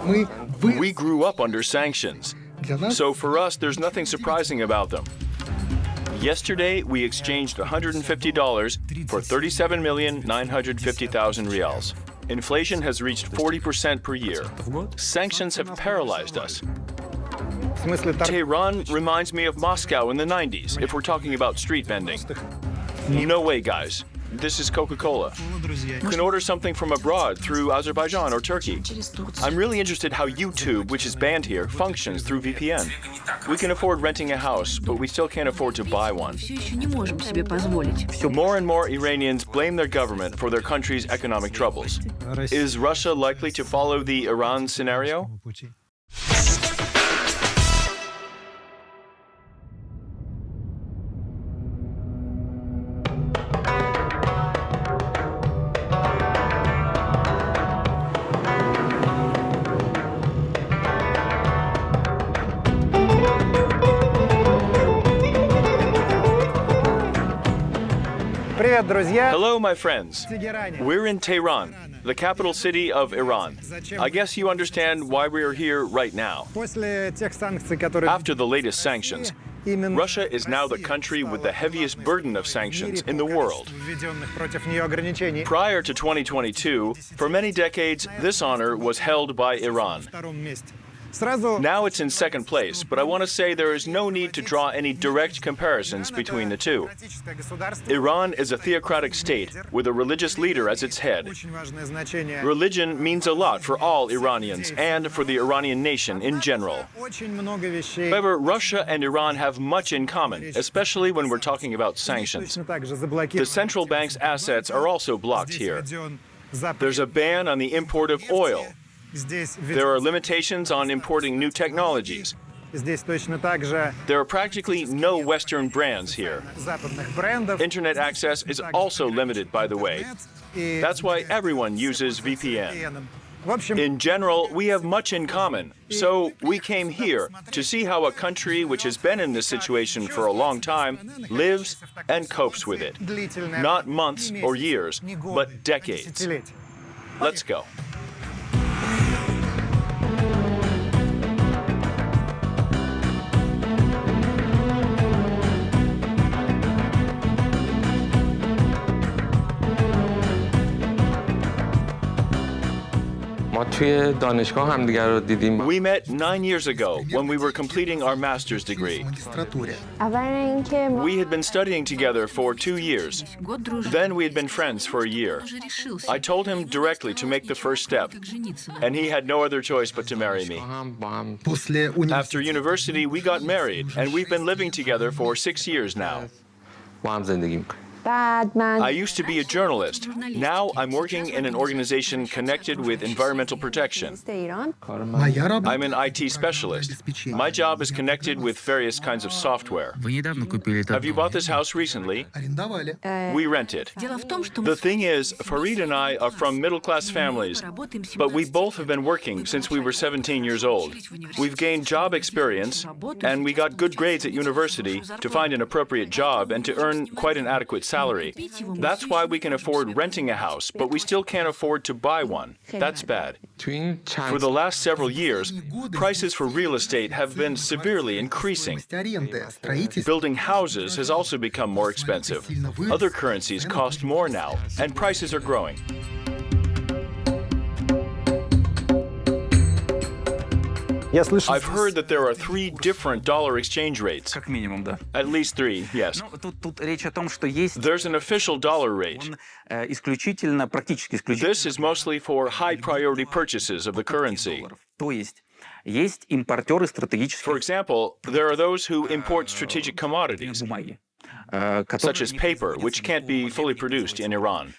We grew up under sanctions, so for us, there's nothing surprising about them. Yesterday, we exchanged $150 for 37,950,000 rials. Inflation has reached 40% per year. Sanctions have paralyzed us. Tehran reminds me of Moscow in the 90s, if we're talking about street vending. No way, guys. This is Coca-Cola. You can order something from abroad through Azerbaijan or Turkey. I'm really interested how YouTube, which is banned here, functions through VPN. We can afford renting a house, but we still can't afford to buy one. More and more Iranians blame their government for their country's economic troubles. Is Russia likely to follow the Iran scenario? Hello, my friends. We're in Tehran, the capital city of Iran. I guess you understand why we're here right now. After the latest sanctions, Russia is now the country with the heaviest burden of sanctions in the world. Prior to 2022, for many decades, this honor was held by Iran. Now it's in second place, but I want to say there is no need to draw any direct comparisons between the two. Iran is a theocratic state with a religious leader as its head. Religion means a lot for all Iranians and for the Iranian nation in general. However, Russia and Iran have much in common, especially when we're talking about sanctions. The central bank's assets are also blocked here. There's a ban on the import of oil. There are limitations on importing new technologies. There are practically no Western brands here. Internet access is also limited, by the way. That's why everyone uses VPN. In general, we have much in common, so we came here to see how a country which has been in this situation for a long time lives and copes with it. Not months or years, but decades. Let's go. We met 9 years ago when we were completing our master's degree. We had been studying together for 2 years. Then we had been friends for a year. I told him directly to make the first step, and he had no other choice but to marry me. After university, we got married, and we've been living together for 6 years now. I used to be a journalist. Now I'm working in an organization connected with environmental protection. I'm an IT specialist. My job is connected with various kinds of software. Have you bought this house recently? We rent it. The thing is, Farid and I are from middle-class families, but we both have been working since we were 17 years old. We've gained job experience, and we got good grades at university to find an appropriate job and to earn quite an adequate salary. That's why we can afford renting a house, but we still can't afford to buy one. That's bad. For the last several years, prices for real estate have been severely increasing. Building houses has also become more expensive. Other currencies cost more now, and prices are growing. I've heard that there are 3 different dollar exchange rates. At least 3, yes. There's an official dollar rate. This is mostly for high-priority purchases of the currency. For example, there are those who import strategic commodities, such as paper, which can't be fully produced in Iran.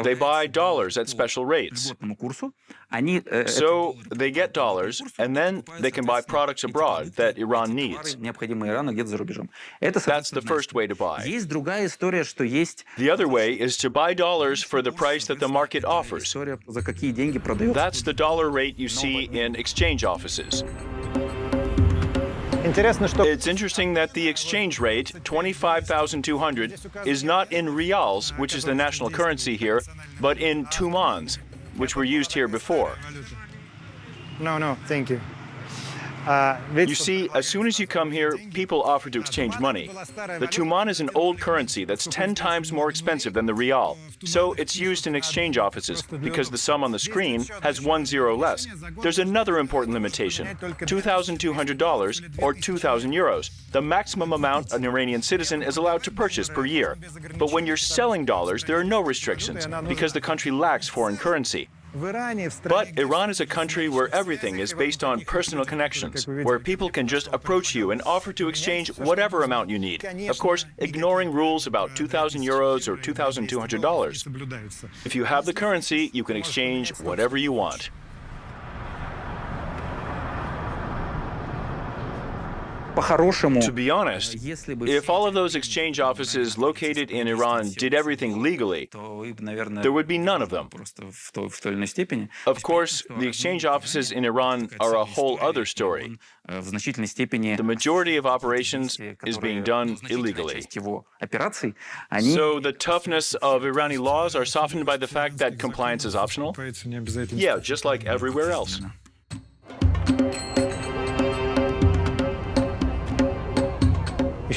They buy dollars at special rates. So they get dollars, and then they can buy products abroad that Iran needs. That's the first way to buy. The other way is to buy dollars for the price that the market offers. That's the dollar rate you see in exchange offices. It's interesting that the exchange rate, 25,200, is not in rials, which is the national currency here, but in tumans, which were used here before. No, thank you. You see, as soon as you come here, people offer to exchange money. The tuman is an old currency that's 10 times more expensive than the rial. So it's used in exchange offices because the sum on the screen has 1 zero less. There's another important limitation, $2,200 or 2,000 euros, the maximum amount an Iranian citizen is allowed to purchase per year. But when you're selling dollars, there are no restrictions because the country lacks foreign currency. But Iran is a country where everything is based on personal connections, where people can just approach you and offer to exchange whatever amount you need. Of course, ignoring rules about 2,000 euros or $2,200. If you have the currency, you can exchange whatever you want. To be honest, if all of those exchange offices located in Iran did everything legally, there would be none of them. Of course, the exchange offices in Iran are a whole other story. The majority of operations is being done illegally. So the toughness of Irani laws are softened by the fact that compliance is optional? Yeah, just like everywhere else.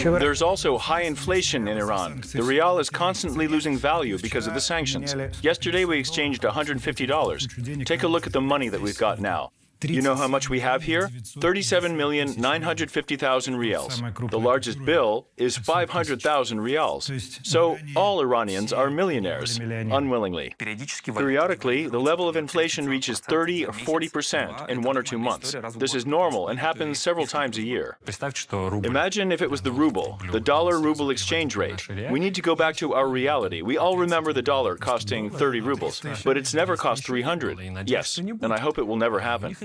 There's also high inflation in Iran. The rial is constantly losing value because of the sanctions. Yesterday we exchanged $150. Take a look at the money that we've got now. You know how much we have here? 37,950,000 rials. The largest bill is 500,000 rials. So all Iranians are millionaires, unwillingly. Periodically, the level of inflation reaches 30 or 40% in 1 or 2 months. This is normal and happens several times a year. Imagine if it was the ruble, the dollar-ruble exchange rate. We need to go back to our reality. We all remember the dollar costing 30 rubles, but it's never cost 300. Yes, and I hope it will never happen.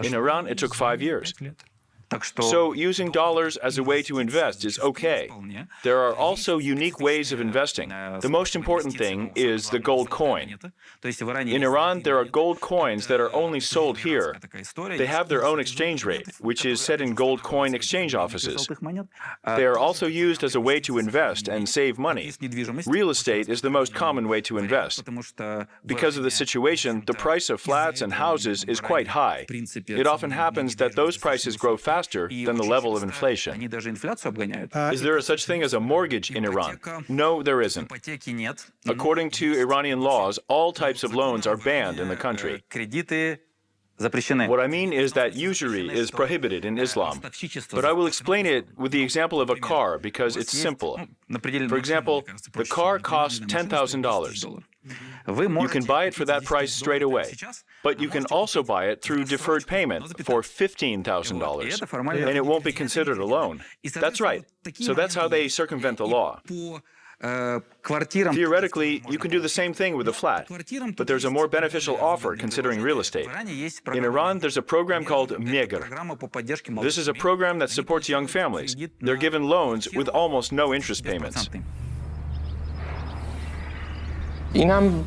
In Iran, it took 5 years. So using dollars as a way to invest is okay. There are also unique ways of investing. The most important thing is the gold coin. In Iran, there are gold coins that are only sold here. They have their own exchange rate, which is set in gold coin exchange offices. They are also used as a way to invest and save money. Real estate is the most common way to invest. Because of the situation, the price of flats and houses is quite high. It often happens that those prices grow faster than the level of inflation. Is there a such thing as a mortgage in Iran? No, there isn't. According to Iranian laws, all types of loans are banned in the country. What I mean is that usury is prohibited in Islam. But I will explain it with the example of a car because it's simple. For example, the car costs $10,000. You can buy it for that price straight away. But you can also buy it through deferred payment for $15,000. And it won't be considered a loan. That's right. So that's how they circumvent the law. Theoretically, you can do the same thing with a flat, but there's a more beneficial offer considering real estate. In Iran, there's a program called Megr. This is a program that supports young families. They're given loans with almost no interest payments.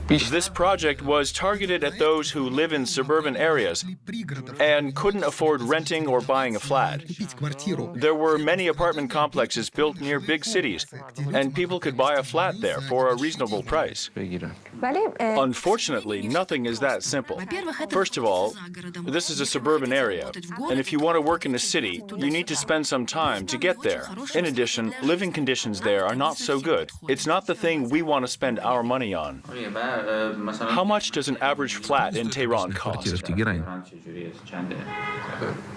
This project was targeted at those who live in suburban areas and couldn't afford renting or buying a flat. There were many apartment complexes built near big cities, and people could buy a flat there for a reasonable price. Unfortunately, nothing is that simple. First of all, this is a suburban area, and if you want to work in a city, you need to spend some time to get there. In addition, living conditions there are not so good. It's not the thing we want to spend our money on. How much does an average flat in Tehran cost?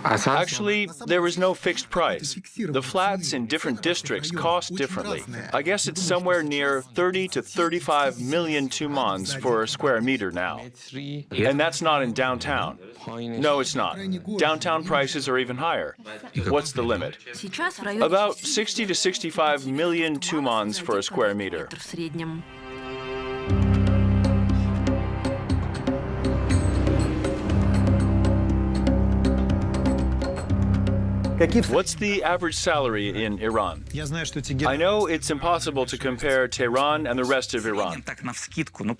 Actually, there is no fixed price. The flats in different districts cost differently. I guess it's somewhere near 30 to 35 million tumans for a square meter now. And that's not in downtown. No, it's not. Downtown prices are even higher. What's the limit? About 60 to 65 million tumans for a square meter. What's the average salary in Iran? I know it's impossible to compare Tehran and the rest of Iran.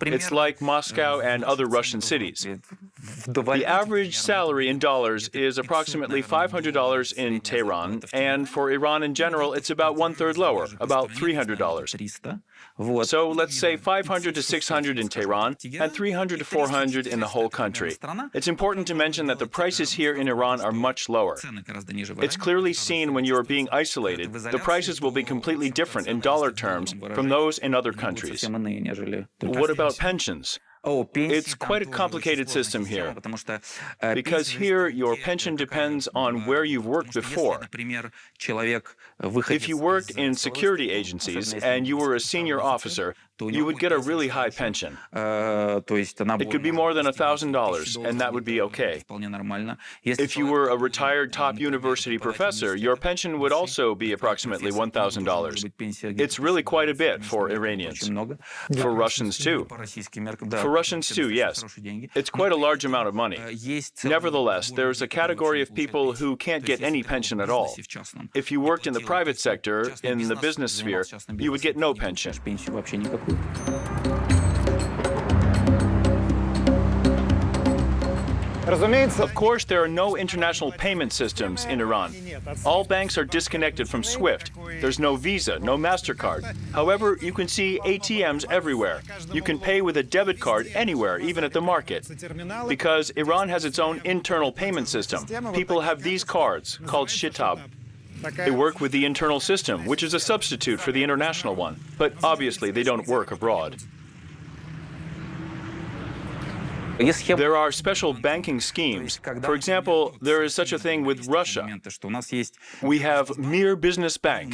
It's like Moscow and other Russian cities. The average salary in dollars is approximately $500 in Tehran, and for Iran in general, it's about 1/3 lower, about $300. So let's say 500 to 600 in Tehran and 300 to 400 in the whole country. It's important to mention that the prices here in Iran are much lower. It's clearly seen when you are being isolated. The prices will be completely different in dollar terms from those in other countries. What about pensions? It's quite a complicated system here, because here your pension depends on where you've worked before. If you worked in security agencies and you were a senior officer, you would get a really high pension. It could be more than $1,000, and that would be okay. If you were a retired top university professor, your pension would also be approximately $1,000. It's really quite a bit for Iranians. For Russians, too. For Russians, too, yes. It's quite a large amount of money. Nevertheless, there's a category of people who can't get any pension at all. If you worked in the private sector, in the business sphere, you would get no pension. Of course, there are no international payment systems in Iran. All banks are disconnected from SWIFT. There's no Visa, no MasterCard. However, you can see ATMs everywhere. You can pay with a debit card anywhere, even at the market. Because Iran has its own internal payment system. People have these cards, called shitab. They work with the internal system, which is a substitute for the international one. But obviously, they don't work abroad. There are special banking schemes. For example, there is such a thing with Russia. We have Mir Business Bank.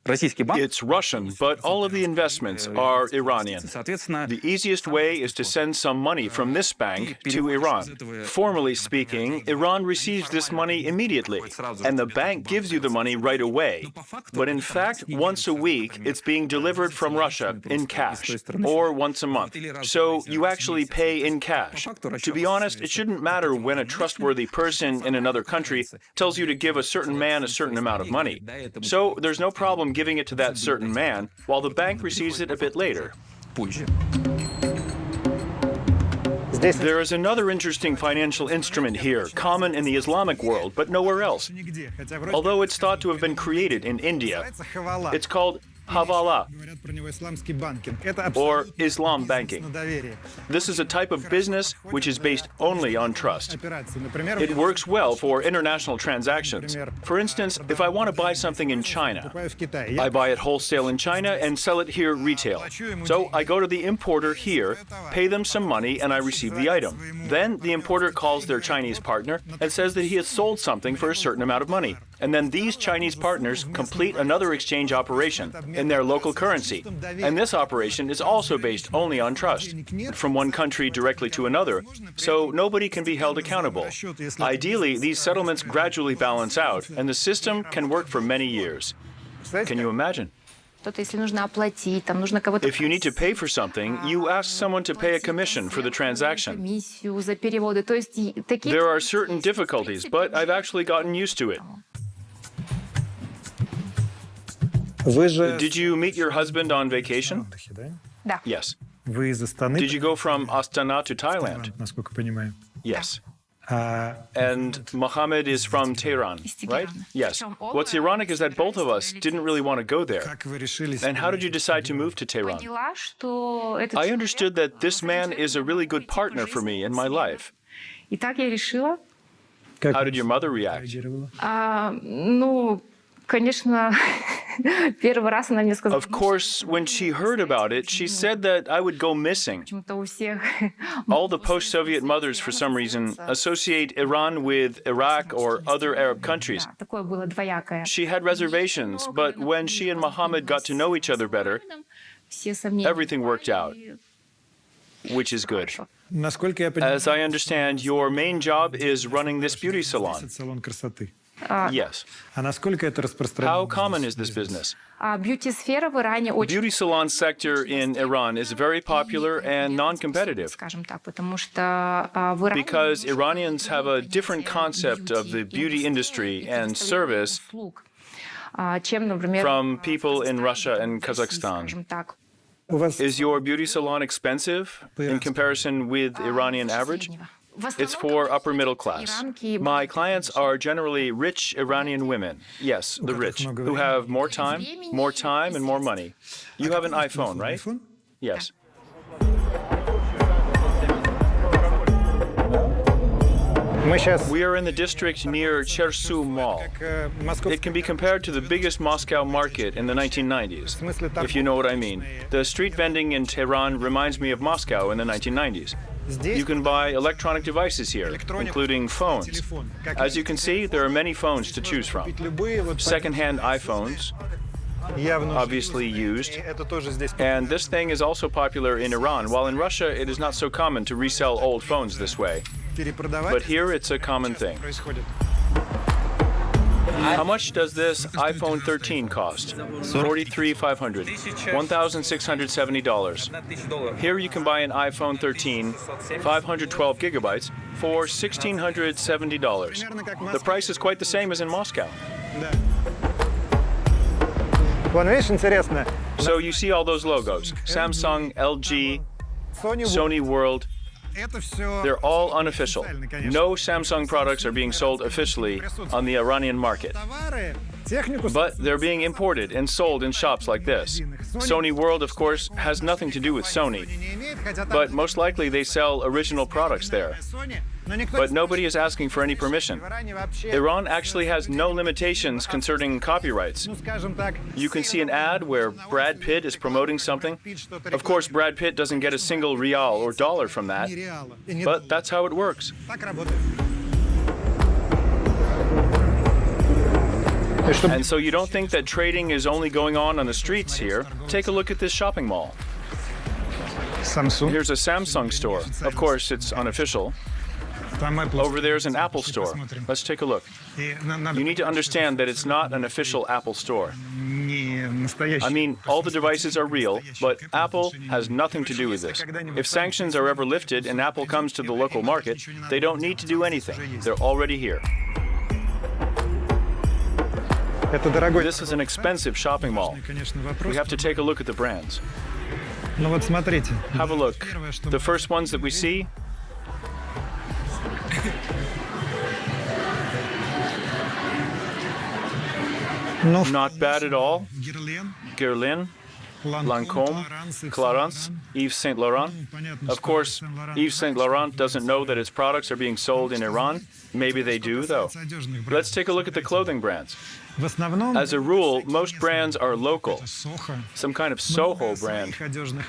It's Russian, but all of the investments are Iranian. The easiest way is to send some money from this bank to Iran. Formally speaking, Iran receives this money immediately, and the bank gives you the money right away. But in fact, once a week, it's being delivered from Russia in cash, or once a month. So you actually pay in cash. To be honest, it shouldn't matter when a trustworthy person in another country tells you to give a certain man a certain amount of money. So there's no problem giving it to that certain man, while the bank receives it a bit later. There is another interesting financial instrument here, common in the Islamic world, but nowhere else. Although it's thought to have been created in India, it's called Havala, or Islam banking. This is a type of business which is based only on trust. It works well for international transactions. For instance, if I want to buy something in China, I buy it wholesale in China and sell it here retail. So I go to the importer here, pay them some money, and I receive the item. Then the importer calls their Chinese partner and says that he has sold something for a certain amount of money. And then these Chinese partners complete another exchange operation in their local currency. And this operation is also based only on trust, from one country directly to another, so nobody can be held accountable. Ideally, these settlements gradually balance out, and the system can work for many years. Can you imagine? If you need to pay for something, you ask someone to pay a commission for the transaction. There are certain difficulties, but I've actually gotten used to it. Did you meet your husband on vacation? Yes. Did you go from Astana to Thailand? Yes. And Mohammed is from Tehran, right? Yes. What's ironic is that both of us didn't really want to go there. And how did you decide to move to Tehran? I understood that this man is a really good partner for me in my life. How did your mother react? Of course, when she heard about it, she said that I would go missing. All the post-Soviet mothers, for some reason, associate Iran with Iraq or other Arab countries. She had reservations, but when she and Mohammed got to know each other better, everything worked out, which is good. As I understand, your main job is running this beauty salon. Yes. How common is this business? The beauty salon sector in Iran is very popular and non-competitive because Iranians have a different concept of the beauty industry and service from people in Russia and Kazakhstan. Is your beauty salon expensive in comparison with Iranian average? It's for upper middle class. My clients are generally rich Iranian women. Yes, the rich, who have more time, and more money. You have an iPhone, right? Yes. We are in the district near Chersu Mall. It can be compared to the biggest Moscow market in the 1990s, if you know what I mean. The street vending in Tehran reminds me of Moscow in the 1990s. You can buy electronic devices here, including phones. As you can see, there are many phones to choose from. Second-hand iPhones, obviously used. And this thing is also popular in Iran, while in Russia it is not so common to resell old phones this way. But here it's a common thing. How much does this iPhone 13 cost? $43,500, $1,670. Here you can buy an iPhone 13, 512 gigabytes, for $1,670. The price is quite the same as in Moscow. So you see all those logos: Samsung, LG, Sony World. They're all unofficial. No Samsung products are being sold officially on the Iranian market. But they're being imported and sold in shops like this. Sony World, of course, has nothing to do with Sony. But most likely they sell original products there. But nobody is asking for any permission. Iran actually has no limitations concerning copyrights. You can see an ad where Brad Pitt is promoting something. Of course, Brad Pitt doesn't get a single rial or dollar from that, but that's how it works. And so you don't think that trading is only going on the streets here? Take a look at this shopping mall. Here's a Samsung store. Of course, it's unofficial. Over there's an Apple store. Let's take a look. You need to understand that it's not an official Apple store. I mean, all the devices are real, but Apple has nothing to do with this. If sanctions are ever lifted and Apple comes to the local market, they don't need to do anything. They're already here. This is an expensive shopping mall. We have to take a look at the brands. Have a look. The first ones that we see. Not bad at all. Guerlain, Lancôme, Clarins, Yves Saint Laurent. Of course, Yves Saint Laurent doesn't know that its products are being sold in Iran. Maybe they do, though. Let's take a look at the clothing brands. As a rule, most brands are local, some kind of Soho brand.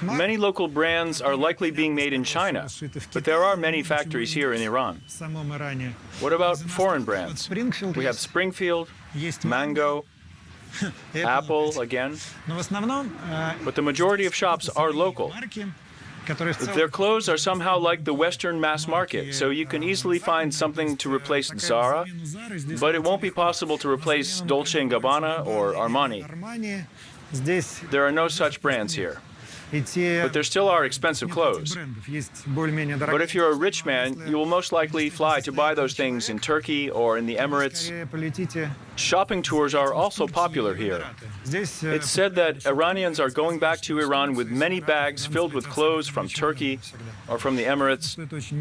Many local brands are likely being made in China, but there are many factories here in Iran. What about foreign brands? We have Springfield, Mango, Apple again, but the majority of shops are local. Their clothes are somehow like the Western mass market, so you can easily find something to replace Zara, but it won't be possible to replace Dolce & Gabbana or Armani. There are no such brands here. But there still are expensive clothes. But if you're a rich man, you will most likely fly to buy those things in Turkey or in the Emirates. Shopping tours are also popular here. It's said that Iranians are going back to Iran with many bags filled with clothes from Turkey or from the Emirates.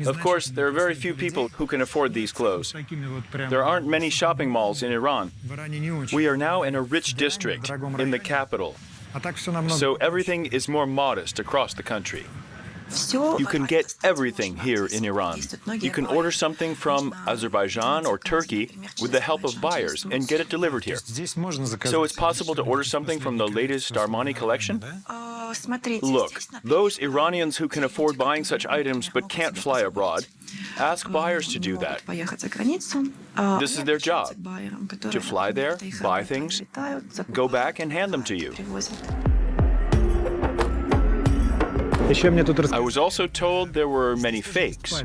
Of course, there are very few people who can afford these clothes. There aren't many shopping malls in Iran. We are now in a rich district, in the capital. So everything is more modest across the country. You can get everything here in Iran. You can order something from Azerbaijan or Turkey with the help of buyers and get it delivered here. So it's possible to order something from the latest Armani collection? Look, those Iranians who can afford buying such items but can't fly abroad, ask buyers to do that. This is their job, to fly there, buy things, go back and hand them to you. I was also told there were many fakes.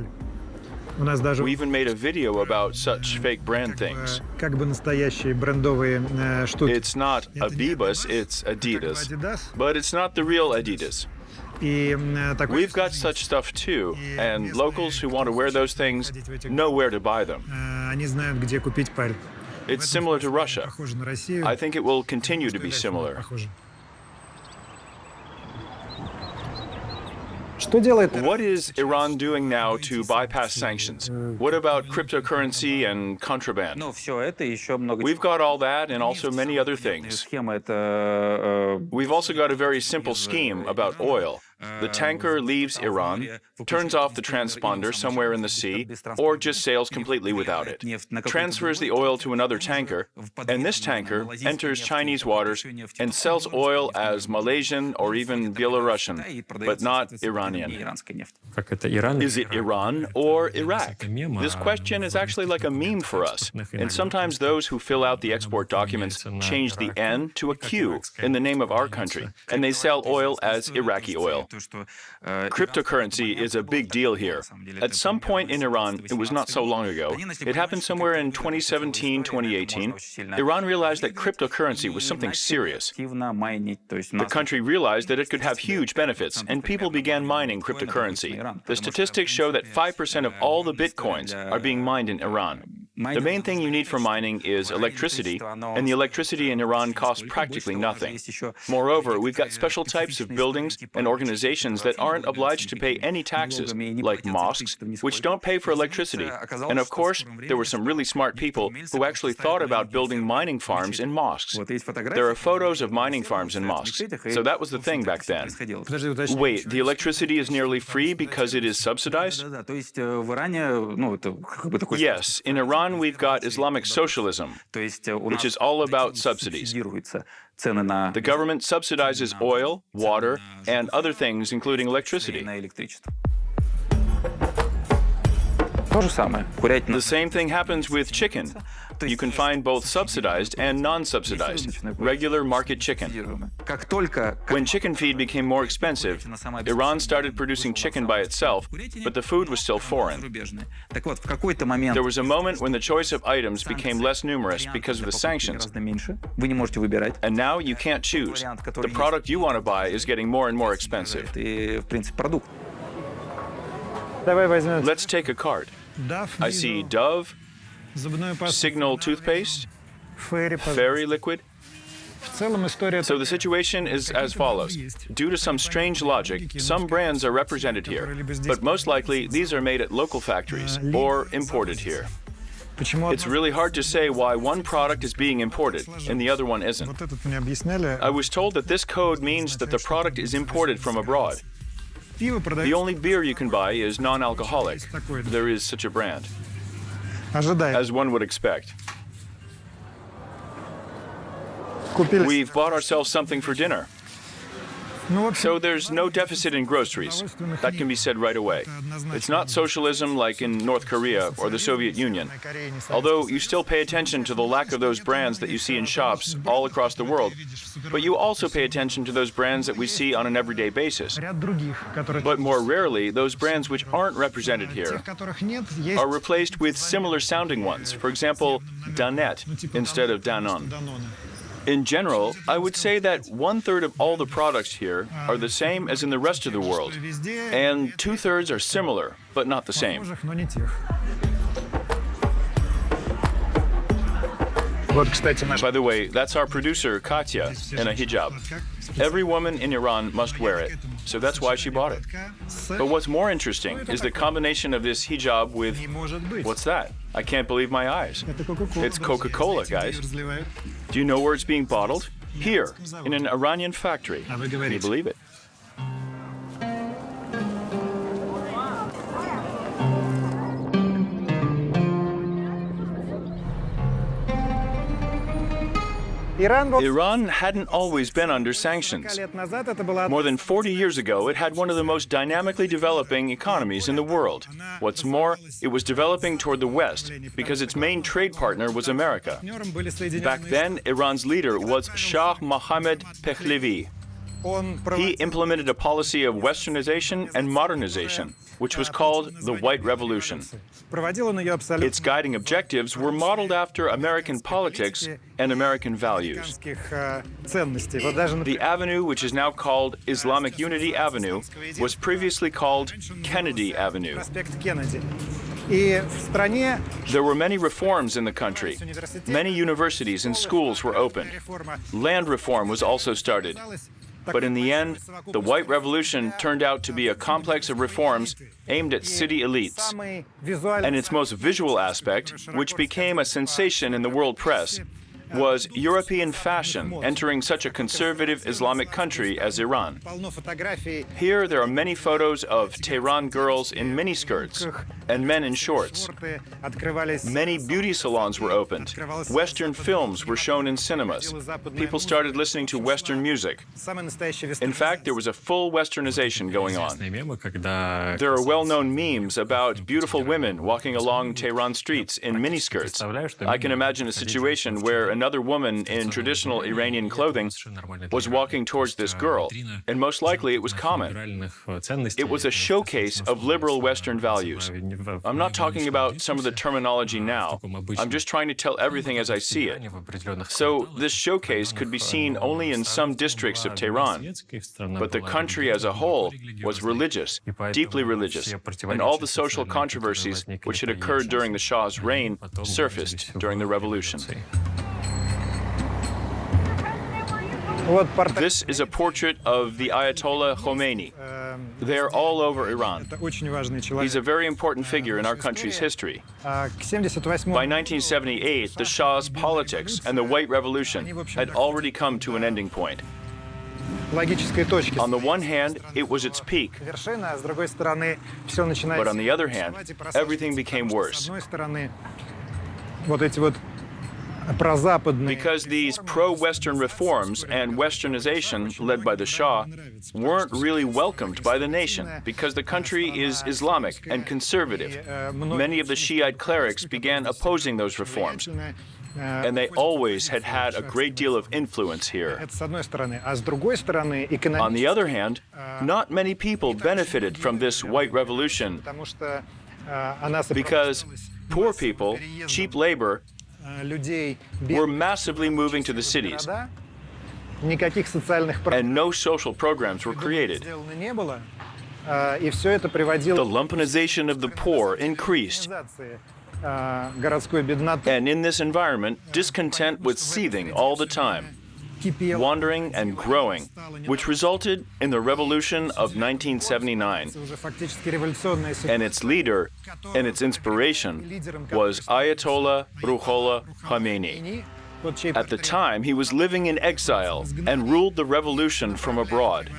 We even made a video about such fake brand things. It's not Abibas, it's Adidas, but it's not the real Adidas. We've got such stuff too, and locals who want to wear those things know where to buy them. It's similar to Russia. I think it will continue to be similar. What is Iran doing now to bypass sanctions? What about cryptocurrency and contraband? We've got all that and also many other things. We've also got a very simple scheme about oil. The tanker leaves Iran, turns off the transponder somewhere in the sea, or just sails completely without it, transfers the oil to another tanker, and this tanker enters Chinese waters and sells oil as Malaysian or even Belarusian, but not Iranian. Is it Iran or Iraq? This question is actually like a meme for us, and sometimes those who fill out the export documents change the N to a Q in the name of our country, and they sell oil as Iraqi oil. Cryptocurrency is a big deal here. At some point in Iran, it was not so long ago, it happened somewhere in 2017, 2018, Iran realized that cryptocurrency was something serious. The country realized that it could have huge benefits, and people began mining cryptocurrency. The statistics show that 5% of all the bitcoins are being mined in Iran. The main thing you need for mining is electricity, and the electricity in Iran costs practically nothing. Moreover, we've got special types of buildings and organizations that aren't obliged to pay any taxes, like mosques, which don't pay for electricity. And of course, there were some really smart people who actually thought about building mining farms in mosques. There are photos of mining farms in mosques, so that was the thing back then. Wait, the electricity is nearly free because it is subsidized? Yes, in Iran we've got Islamic socialism, which is all about subsidies. The government subsidizes oil, water, and other things, including electricity. The same thing happens with chicken. You can find both subsidized and non-subsidized, regular market chicken. When chicken feed became more expensive, Iran started producing chicken by itself, but the food was still foreign. There was a moment when the choice of items became less numerous because of the sanctions. And now you can't choose. The product you want to buy is getting more and more expensive. Let's take a card. I see Dove, Signal toothpaste, Fairy liquid. So the situation is as follows. Due to some strange logic, some brands are represented here, but most likely these are made at local factories or imported here. It's really hard to say why one product is being imported and the other one isn't. I was told that this code means that the product is imported from abroad. The only beer you can buy is non-alcoholic. There is such a brand, as one would expect. We've bought ourselves something for dinner. So there's no deficit in groceries. That can be said right away. It's not socialism like in North Korea or the Soviet Union. Although you still pay attention to the lack of those brands that you see in shops all across the world, but you also pay attention to those brands that we see on an everyday basis. But more rarely, those brands which aren't represented here are replaced with similar sounding ones. For example, Danette instead of Danone. In general, I would say that 1/3 of all the products here are the same as in the rest of the world, and 2/3 are similar, but not the same. By the way, that's our producer, Katya, in a hijab. Every woman in Iran must wear it, so that's why she bought it. But what's more interesting is the combination of this hijab with... What's that? I can't believe my eyes. It's Coca-Cola, guys. Do you know where it's being bottled? Here, in an Iranian factory. Can you believe it? Iran hadn't always been under sanctions. More than 40 years ago, it had one of the most dynamically developing economies in the world. What's more, it was developing toward the West because its main trade partner was America. Back then, Iran's leader was Shah Mohammad Pahlavi. He implemented a policy of westernization and modernization, which was called the White Revolution. Its guiding objectives were modeled after American politics and American values. The avenue, which is now called Islamic Unity Avenue, was previously called Kennedy Avenue. There were many reforms in the country. Many universities and schools were opened. Land reform was also started. But in the end, the White Revolution turned out to be a complex of reforms aimed at city elites. And its most visual aspect, which became a sensation in the world press, was European fashion entering such a conservative Islamic country as Iran. Here there are many photos of Tehran girls in miniskirts and men in shorts. Many beauty salons were opened. Western films were shown in cinemas. People started listening to Western music. In fact, there was a full Westernization going on. There are well-known memes about beautiful women walking along Tehran streets in miniskirts. I can imagine a situation where another woman in traditional Iranian clothing was walking towards this girl, and most likely it was common. It was a showcase of liberal Western values. I'm not talking about some of the terminology now. I'm just trying to tell everything as I see it. So this showcase could be seen only in some districts of Tehran, but the country as a whole was religious, deeply religious, and all the social controversies which had occurred during the Shah's reign surfaced during the revolution. This is a portrait of the Ayatollah Khomeini. They're all over Iran. He's a very important figure in our country's history. By 1978, the Shah's politics and the White Revolution had already come to an ending point. On the one hand, it was its peak. But on the other hand, everything became worse. Because these pro-Western reforms and Westernization led by the Shah weren't really welcomed by the nation, because the country is Islamic and conservative. Many of the Shiite clerics began opposing those reforms, and they always had had a great deal of influence here. On the other hand, not many people benefited from this White Revolution because poor people, cheap labor, were massively moving to the cities, and no social programs were created. The lumpenization of the poor increased, and in this environment, discontent was seething all the time, wandering and growing, which resulted in the revolution of 1979. And its leader and its inspiration was Ayatollah Ruhollah Khomeini. At the time, he was living in exile and ruled the revolution from abroad.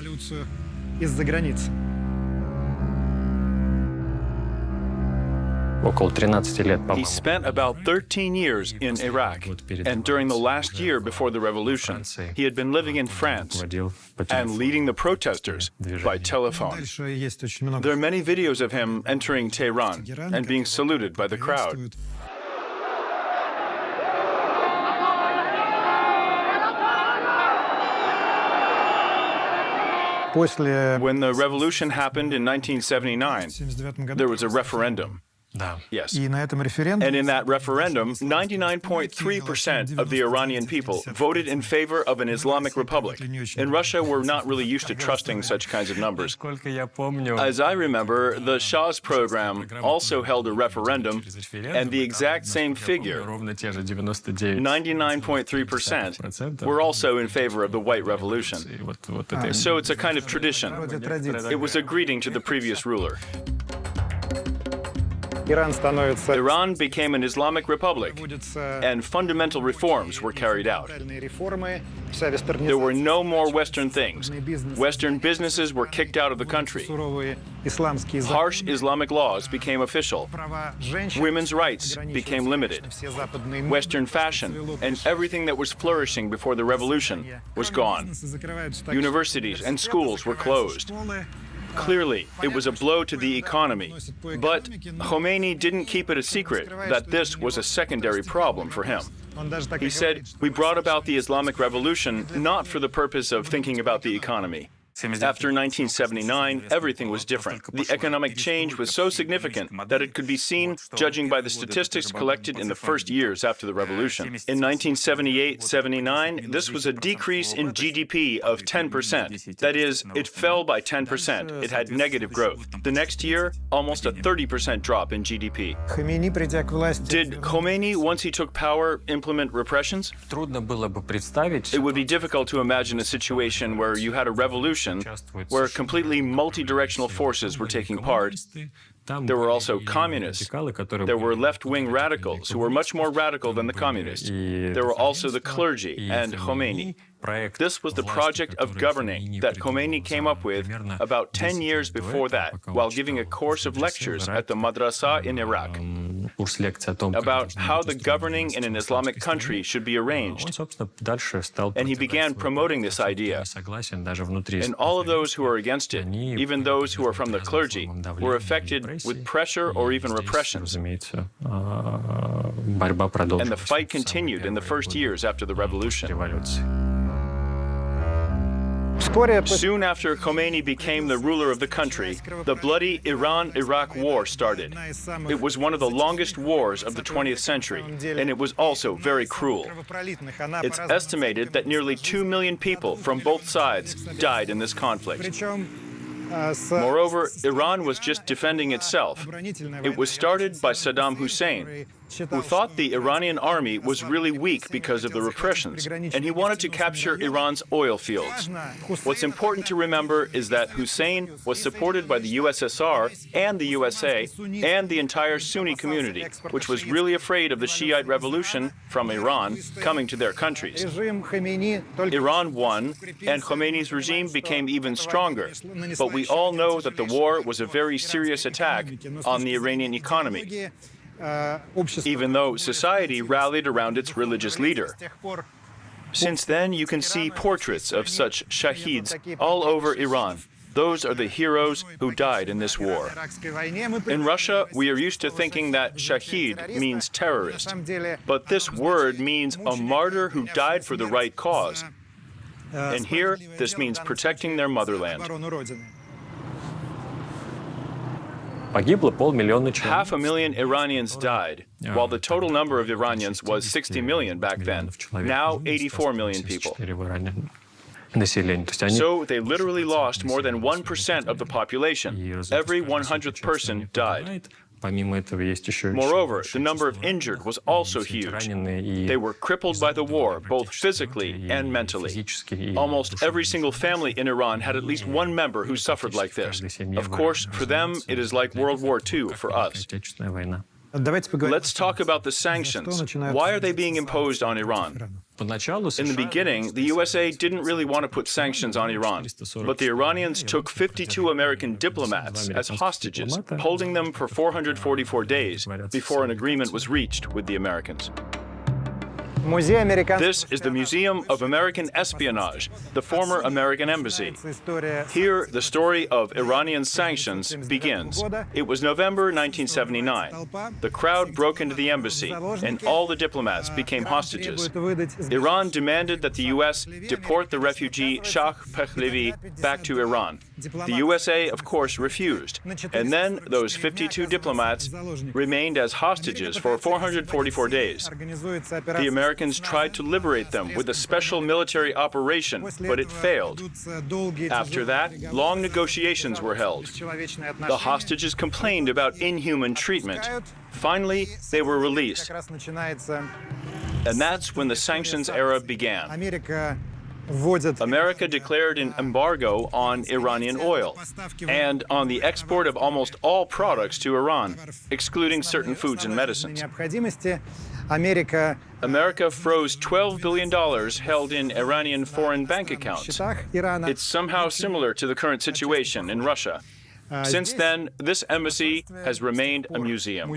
He spent about 13 years in Iraq, and during the last year before the revolution, he had been living in France and leading the protesters by telephone. There are many videos of him entering Tehran and being saluted by the crowd. When the revolution happened in 1979, there was a referendum. Yes. And in that referendum, 99.3% of the Iranian people voted in favor of an Islamic republic. In Russia, we're not really used to trusting such kinds of numbers. As I remember, the Shah's program also held a referendum, and the exact same figure, 99.3%, were also in favor of the White Revolution. So it's a kind of tradition. It was a greeting to the previous ruler. Iran became an Islamic republic, and fundamental reforms were carried out. There were no more Western things. Western businesses were kicked out of the country. Harsh Islamic laws became official. Women's rights became limited. Western fashion and everything that was flourishing before the revolution was gone. Universities and schools were closed. Clearly, it was a blow to the economy, but Khomeini didn't keep it a secret that this was a secondary problem for him. He said, "We brought about the Islamic Revolution not for the purpose of thinking about the economy. After 1979, everything was different. The economic change was so significant that it could be seen, judging by the statistics collected in the first years after the revolution. In 1978-79, this was a decrease in GDP of 10%. That is, it fell by 10%. It had negative growth. The next year, almost a 30% drop in GDP. Did Khomeini, once he took power, implement repressions? It would be difficult to imagine a situation where you had a revolution where completely multi-directional forces were taking part. There were also communists. There were left-wing radicals who were much more radical than the communists. There were also the clergy and Khomeini. This was the project of governing that Khomeini came up with about 10 years before that, while giving a course of lectures at the madrasa in Iraq about how the governing in an Islamic country should be arranged. And he began promoting this idea. And all of those who were against it, even those who were from the clergy, were affected with pressure or even repressions. And the fight continued in the first years after the revolution. Soon after Khomeini became the ruler of the country, the bloody Iran-Iraq War started. It was one of the longest wars of the 20th century, and it was also very cruel. It's estimated that nearly 2 million people from both sides died in this conflict. Moreover, Iran was just defending itself. It was started by Saddam Hussein, who thought the Iranian army was really weak because of the repressions, and he wanted to capture Iran's oil fields. What's important to remember is that Hussein was supported by the USSR and the USA and the entire Sunni community, which was really afraid of the Shiite revolution from Iran coming to their countries. Iran won, and Khomeini's regime became even stronger. But we all know that the war was a very serious attack on the Iranian economy, even though society rallied around its religious leader. Since then, you can see portraits of such shaheeds all over Iran. Those are the heroes who died in this war. In Russia, we are used to thinking that shaheed means terrorist, but this word means a martyr who died for the right cause. And here, this means protecting their motherland. 500,000 Iranians died, while the total number of Iranians was 60 million back then. Now, 84 million people. So they literally lost more than 1% of the population. Every 100th person died. Moreover, the number of injured was also huge. They were crippled by the war, both physically and mentally. Almost every single family in Iran had at least one member who suffered like this. Of course, for them, it is like World War II for us. Let's talk about the sanctions. Why are they being imposed on Iran? In the beginning, the USA didn't really want to put sanctions on Iran, but the Iranians took 52 American diplomats as hostages, holding them for 444 days before an agreement was reached with the Americans. This is the Museum of American Espionage, the former American embassy. Here, the story of Iranian sanctions begins. It was November 1979. The crowd broke into the embassy, and all the diplomats became hostages. Iran demanded that the U.S. deport the refugee Shah Pahlavi back to Iran. The USA, of course, refused. And then those 52 diplomats remained as hostages for 444 days. The Americans tried to liberate them with a special military operation, but it failed. After that, long negotiations were held. The hostages complained about inhuman treatment. Finally, they were released. And that's when the sanctions era began. America declared an embargo on Iranian oil and on the export of almost all products to Iran, excluding certain foods and medicines. America froze $12 billion held in Iranian foreign bank accounts. It's somehow similar to the current situation in Russia. Since then, this embassy has remained a museum.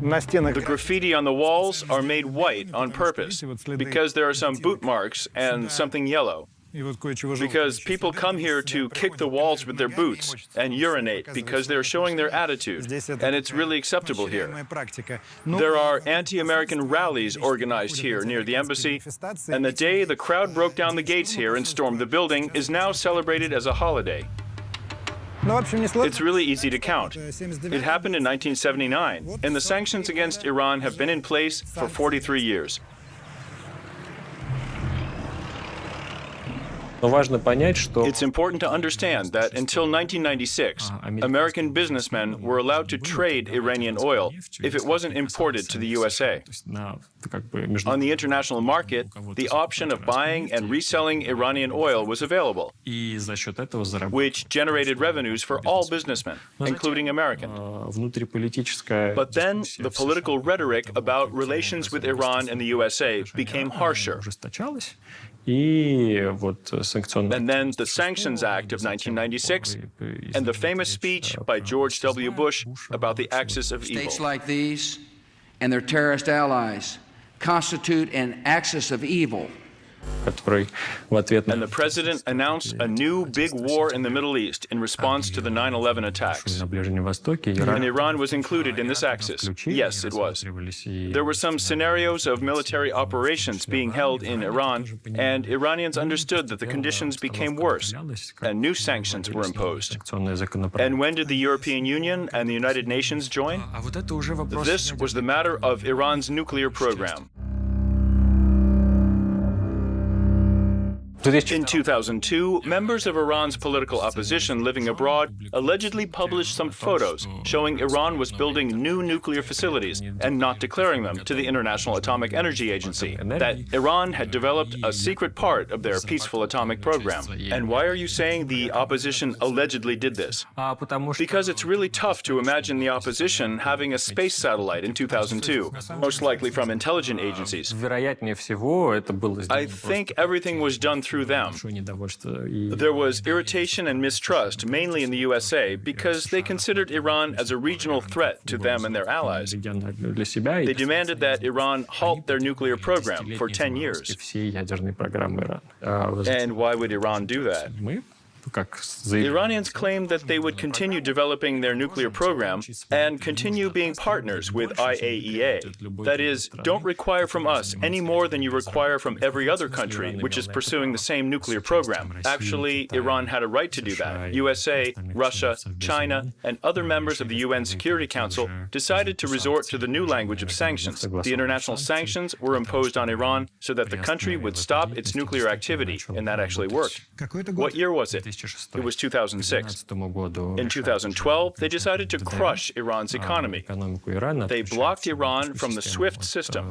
The graffiti on the walls are made white on purpose because there are some boot marks and something yellow. Because people come here to kick the walls with their boots and urinate because they're showing their attitude, and it's really acceptable here. There are anti-American rallies organized here near the embassy, and the day the crowd broke down the gates here and stormed the building is now celebrated as a holiday. It's really easy to count. It happened in 1979, and the sanctions against Iran have been in place for 43 years. It's important to understand that until 1996, American businessmen were allowed to trade Iranian oil if it wasn't imported to the USA. On the international market, the option of buying and reselling Iranian oil was available, which generated revenues for all businessmen, including American. But then the political rhetoric about relations with Iran and the USA became harsher. And then the Sanctions Act of 1996 and the famous speech by George W. Bush about the axis of evil. States like these and their terrorist allies constitute an axis of evil. And the president announced a new big war in the Middle East in response to the 9/11 attacks. And Iran was included in this axis. Yes, it was. There were some scenarios of military operations being held in Iran, and Iranians understood that the conditions became worse, and new sanctions were imposed. And when did the European Union and the United Nations join? This was the matter of Iran's nuclear program. In 2002, members of Iran's political opposition living abroad allegedly published some photos showing Iran was building new nuclear facilities and not declaring them to the International Atomic Energy Agency, that Iran had developed a secret part of their peaceful atomic program. And why are you saying the opposition allegedly did this? Because it's really tough to imagine the opposition having a space satellite in 2002, most likely from intelligence agencies. I think everything was done through them. There was irritation and mistrust, mainly in the USA, because they considered Iran as a regional threat to them and their allies. They demanded that Iran halt their nuclear program for 10 years. And why would Iran do that? The Iranians claimed that they would continue developing their nuclear program and continue being partners with IAEA. That is, don't require from us any more than you require from every other country which is pursuing the same nuclear program. Actually, Iran had a right to do that. USA, Russia, China, and other members of the UN Security Council decided to resort to the new language of sanctions. The international sanctions were imposed on Iran so that the country would stop its nuclear activity, and that actually worked. What year was it? It was 2006. In 2012, they decided to crush Iran's economy. They blocked Iran from the SWIFT system.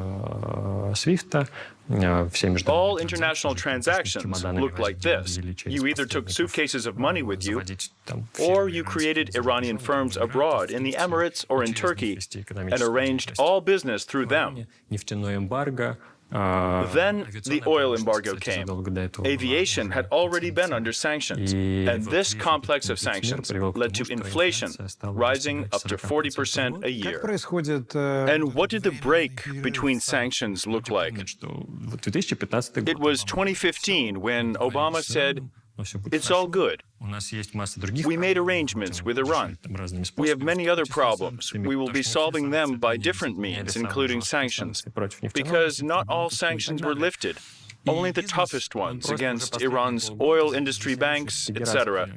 All international transactions looked like this. You either took suitcases of money with you, or you created Iranian firms abroad in the Emirates or in Turkey and arranged all business through them. Then the oil embargo came. Aviation had already been under sanctions, and this complex of sanctions led to inflation rising up to 40% a year. And what did the break between sanctions look like? It was 2015 when Obama said, "It's all good. We made arrangements with Iran. We have many other problems. We will be solving them by different means, including sanctions, because not all sanctions were lifted. Only the toughest ones against Iran's oil industry banks, etc.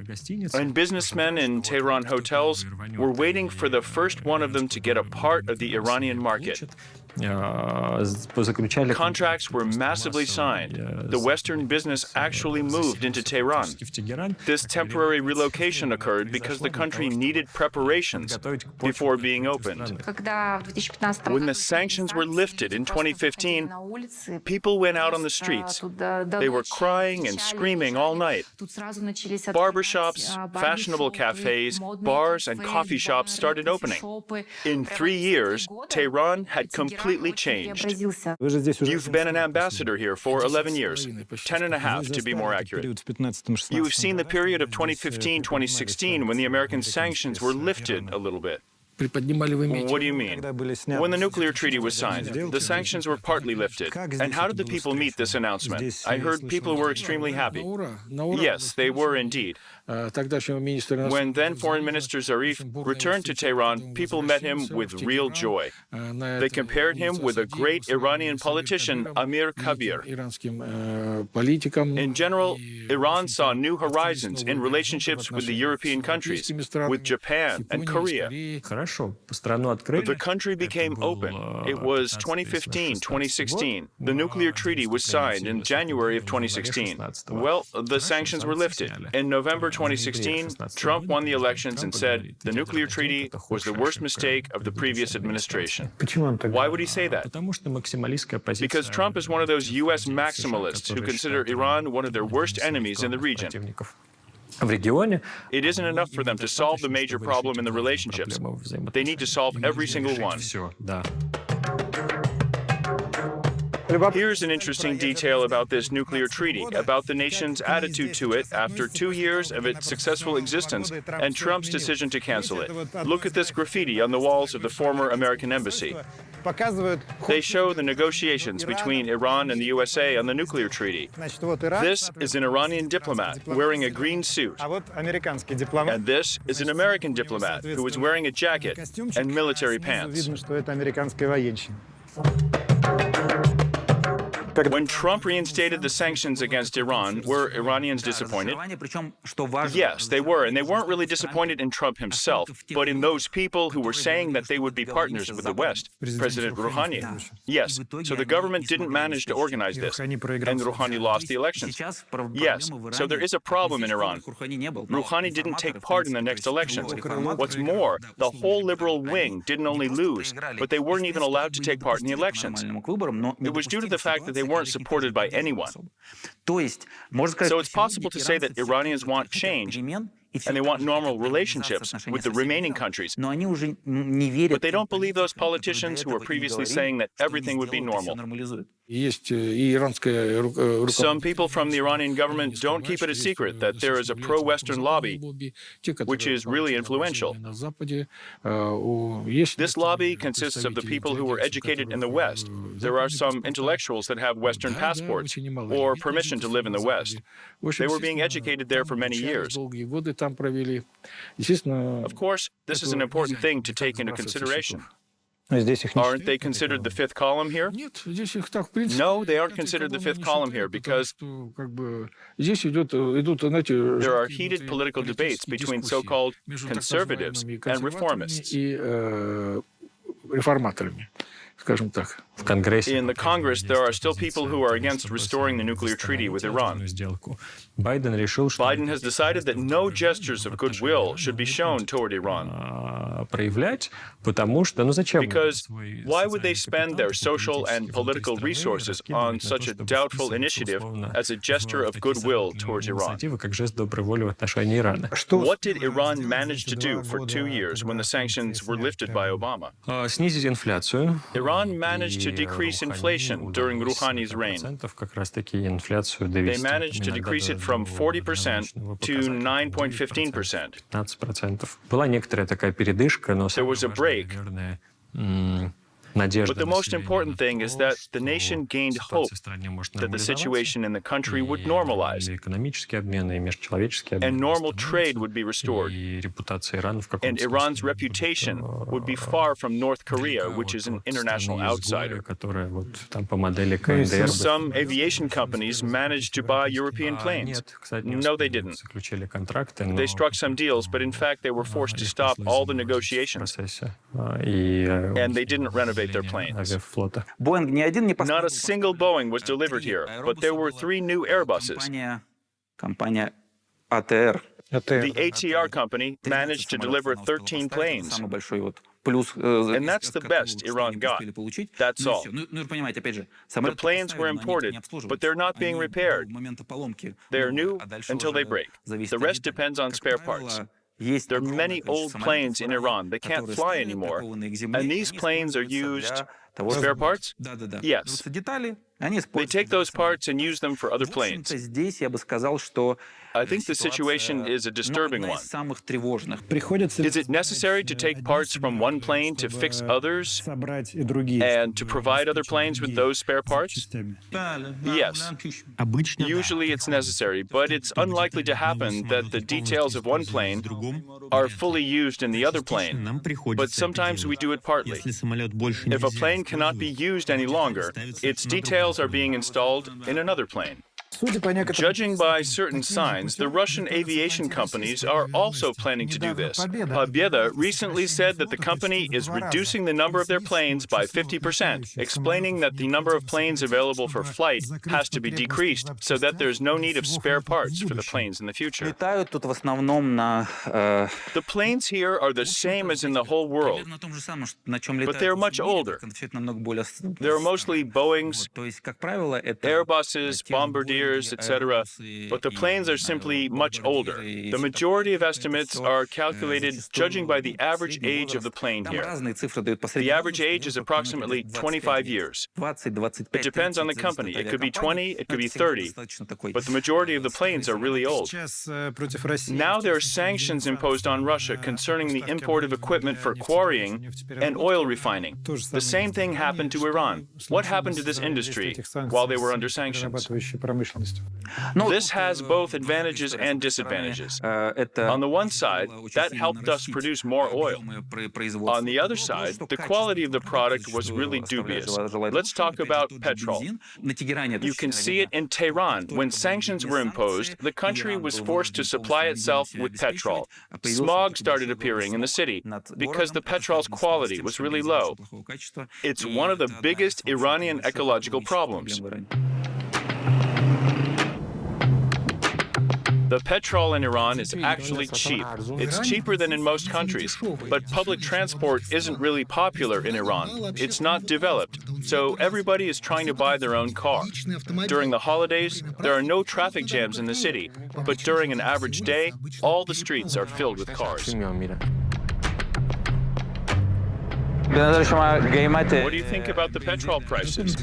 And businessmen in Tehran hotels were waiting for the first one of them to get a part of the Iranian market. Contracts were massively signed. The Western business actually moved into Tehran. This temporary relocation occurred because the country needed preparations before being opened. When the sanctions were lifted in 2015, people went out on the streets. They were crying and screaming all night. Barbershops, fashionable cafes, bars, and coffee shops started opening. In 3 years, Tehran had completely changed. You've been an ambassador here for 11 years, 10 and a half to be more accurate. You've seen the period of 2015-2016 when the American sanctions were lifted a little bit. What do you mean? When the nuclear treaty was signed, the sanctions were partly lifted. And how did the people meet this announcement? I heard people were extremely happy. Yes, they were indeed. When then Foreign Minister Zarif returned to Tehran, people met him with real joy. They compared him with a great Iranian politician, Amir Kabir. In general, Iran saw new horizons in relationships with the European countries, with Japan and Korea. The country became open. It was 2015, 2016. The nuclear treaty was signed in January of 2016. Well, the sanctions were lifted. In November 2016, Trump won the elections and said the nuclear treaty was the worst mistake of the previous administration. Why would he say that? Because Trump is one of those U.S. maximalists who consider Iran one of their worst enemies in the region. It isn't enough for them to solve the major problem in the relationships. They need to solve every single one. Here's an interesting detail about this nuclear treaty, about the nation's attitude to it after 2 years of its successful existence and Trump's decision to cancel it. Look at this graffiti on the walls of the former American embassy. They show the negotiations between Iran and the USA on the nuclear treaty. This is an Iranian diplomat wearing a green suit. And this is an American diplomat who is wearing a jacket and military pants. When Trump reinstated the sanctions against Iran, were Iranians disappointed? Yes, they were, and they weren't really disappointed in Trump himself, but in those people who were saying that they would be partners with the West. President Rouhani. Yes, so the government didn't manage to organize this, and Rouhani lost the elections. Yes, so there is a problem in Iran. Rouhani didn't take part in the next elections. What's more, the whole liberal wing didn't only lose, but they weren't even allowed to take part in the elections. It was due to the fact that they weren't supported by anyone. So it's possible to say that Iranians want change, and they want normal relationships with the remaining countries. But they don't believe those politicians who were previously saying that everything would be normal. Some people from the Iranian government don't keep it a secret that there is a pro-Western lobby, which is really influential. This lobby consists of the people who were educated in the West. There are some intellectuals that have Western passports or permission to live in the West. They were being educated there for many years. Of course, this is an important thing to take into consideration. Aren't they considered the fifth column here? No, they aren't considered the fifth column here because there are heated political debates between so-called conservatives and reformists. In the Congress, there are still people who are against restoring the nuclear treaty with Iran. Biden has decided that no gestures of goodwill should be shown toward Iran. Because why would they spend their social and political resources on such a doubtful initiative as a gesture of goodwill towards Iran? What did Iran manage to do for 2 years when the sanctions were lifted by Obama? Iran managed to decrease inflation during Rouhani's reign. They managed to decrease it from 40% to 9.15%. There was a break. But the most important thing is that the nation gained hope that the situation in the country would normalize and normal trade would be restored. And Iran's reputation would be far from North Korea, which is an international outsider. Some aviation companies managed to buy European planes. No, they didn't. They struck some deals, but in fact they were forced to stop all the negotiations. And they didn't renovate their planes. Not a single Boeing was delivered here, but there were 3 new Airbuses. The ATR company managed to deliver 13 planes. And that's the best Iran got. That's all. The planes were imported, but they're not being repaired. They're new until they break. The rest depends on spare parts. There are many old planes in Iran that can't fly anymore, and these planes are used spare parts? Yes. They take those parts and use them for other planes. I think the situation is a disturbing one. Is it necessary to take parts from one plane to fix others and to provide other planes with those spare parts? Yes. Usually it's necessary, but it's unlikely to happen that the details of one plane are fully used in the other plane. But sometimes we do it partly. If a plane cannot be used any longer, its details are being installed in another plane. Judging by certain signs, the Russian aviation companies are also planning to do this. Pobeda recently said that the company is reducing the number of their planes by 50%, explaining that the number of planes available for flight has to be decreased so that there's no need of spare parts for the planes in the future. The planes here are the same as in the whole world, but they're much older. There are mostly Boeings, Airbuses, Bombardiers, etc., but the planes are simply much older. The majority of estimates are calculated judging by the average age of the plane here. The average age is approximately 25 years. It depends on the company. It could be 20, it could be 30, but the majority of the planes are really old. Now there are sanctions imposed on Russia concerning the import of equipment for quarrying and oil refining. The same thing happened to Iran. What happened to this industry while they were under sanctions? This has both advantages and disadvantages. On the one side, that helped us produce more oil. On the other side, the quality of the product was really dubious. Let's talk about petrol. You can see it in Tehran. When sanctions were imposed, the country was forced to supply itself with petrol. Smog started appearing in the city because the petrol's quality was really low. It's one of the biggest Iranian ecological problems. The petrol in Iran is actually cheap. It's cheaper than in most countries, but public transport isn't really popular in Iran. It's not developed, so everybody is trying to buy their own car. During the holidays, there are no traffic jams in the city, but during an average day, all the streets are filled with cars. What do you think about the petrol prices?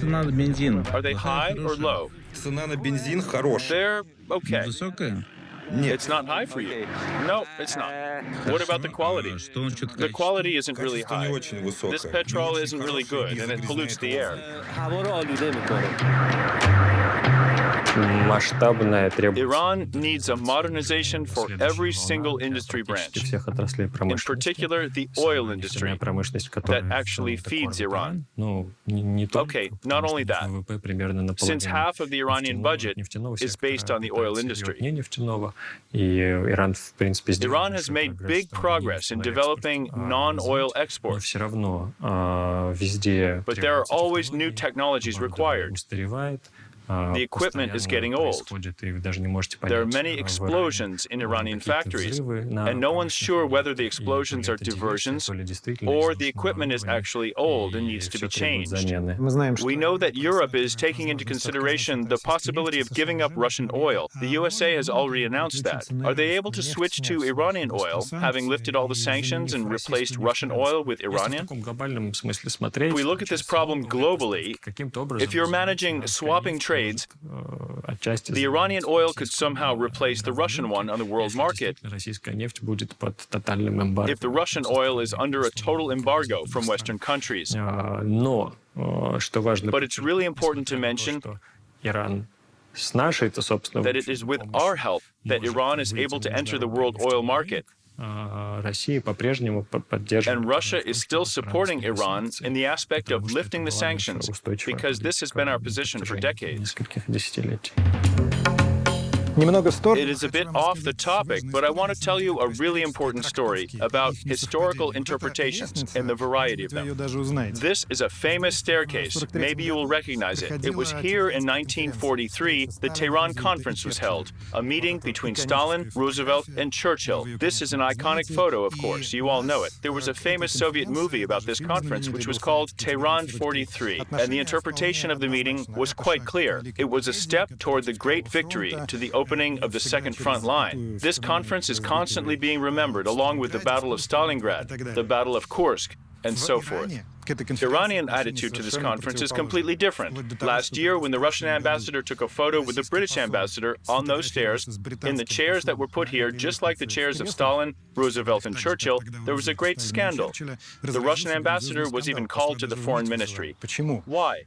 Are they high or low? They're okay. It's not high for you. No, it's not. What about the quality? The quality isn't really high. This petrol isn't really good, and it pollutes the air. Iran needs a modernization for every single industry branch, in particular the oil industry that actually feeds Iran. Okay, not only that. Since half of the Iranian budget is based on the oil industry, Iran has made big progress in developing non-oil exports. But there are always new technologies required. The equipment is getting old. There are many explosions in Iranian factories, and no one's sure whether the explosions are diversions or the equipment is actually old and needs to be changed. We know that Europe is taking into consideration the possibility of giving up Russian oil. The USA has already announced that. Are they able to switch to Iranian oil, having lifted all the sanctions and replaced Russian oil with Iranian? If we look at this problem globally, if you're managing swapping trades, the Iranian oil could somehow replace the Russian one on the world market if the Russian oil is under a total embargo from Western countries. But it's really important to mention that it is with our help that Iran is able to enter the world oil market. And Russia is still supporting Iran in the aspect of lifting the sanctions, because this has been our position for decades. It is a bit off the topic, but I want to tell you a really important story about historical interpretations and the variety of them. This is a famous staircase. Maybe you will recognize it. It was here in 1943 the Tehran Conference was held, a meeting between Stalin, Roosevelt, and Churchill. This is an iconic photo, of course. You all know it. There was a famous Soviet movie about this conference which was called Tehran 43, and the interpretation of the meeting was quite clear. It was a step toward the great victory to the opening of the Second Front Line. This conference is constantly being remembered along with the Battle of Stalingrad, the Battle of Kursk, and so forth. Iranian attitude to this conference is completely different. Last year, when the Russian ambassador took a photo with the British ambassador on those stairs, in the chairs that were put here, just like the chairs of Stalin, Roosevelt, and Churchill, there was a great scandal. The Russian ambassador was even called to the foreign ministry. Why?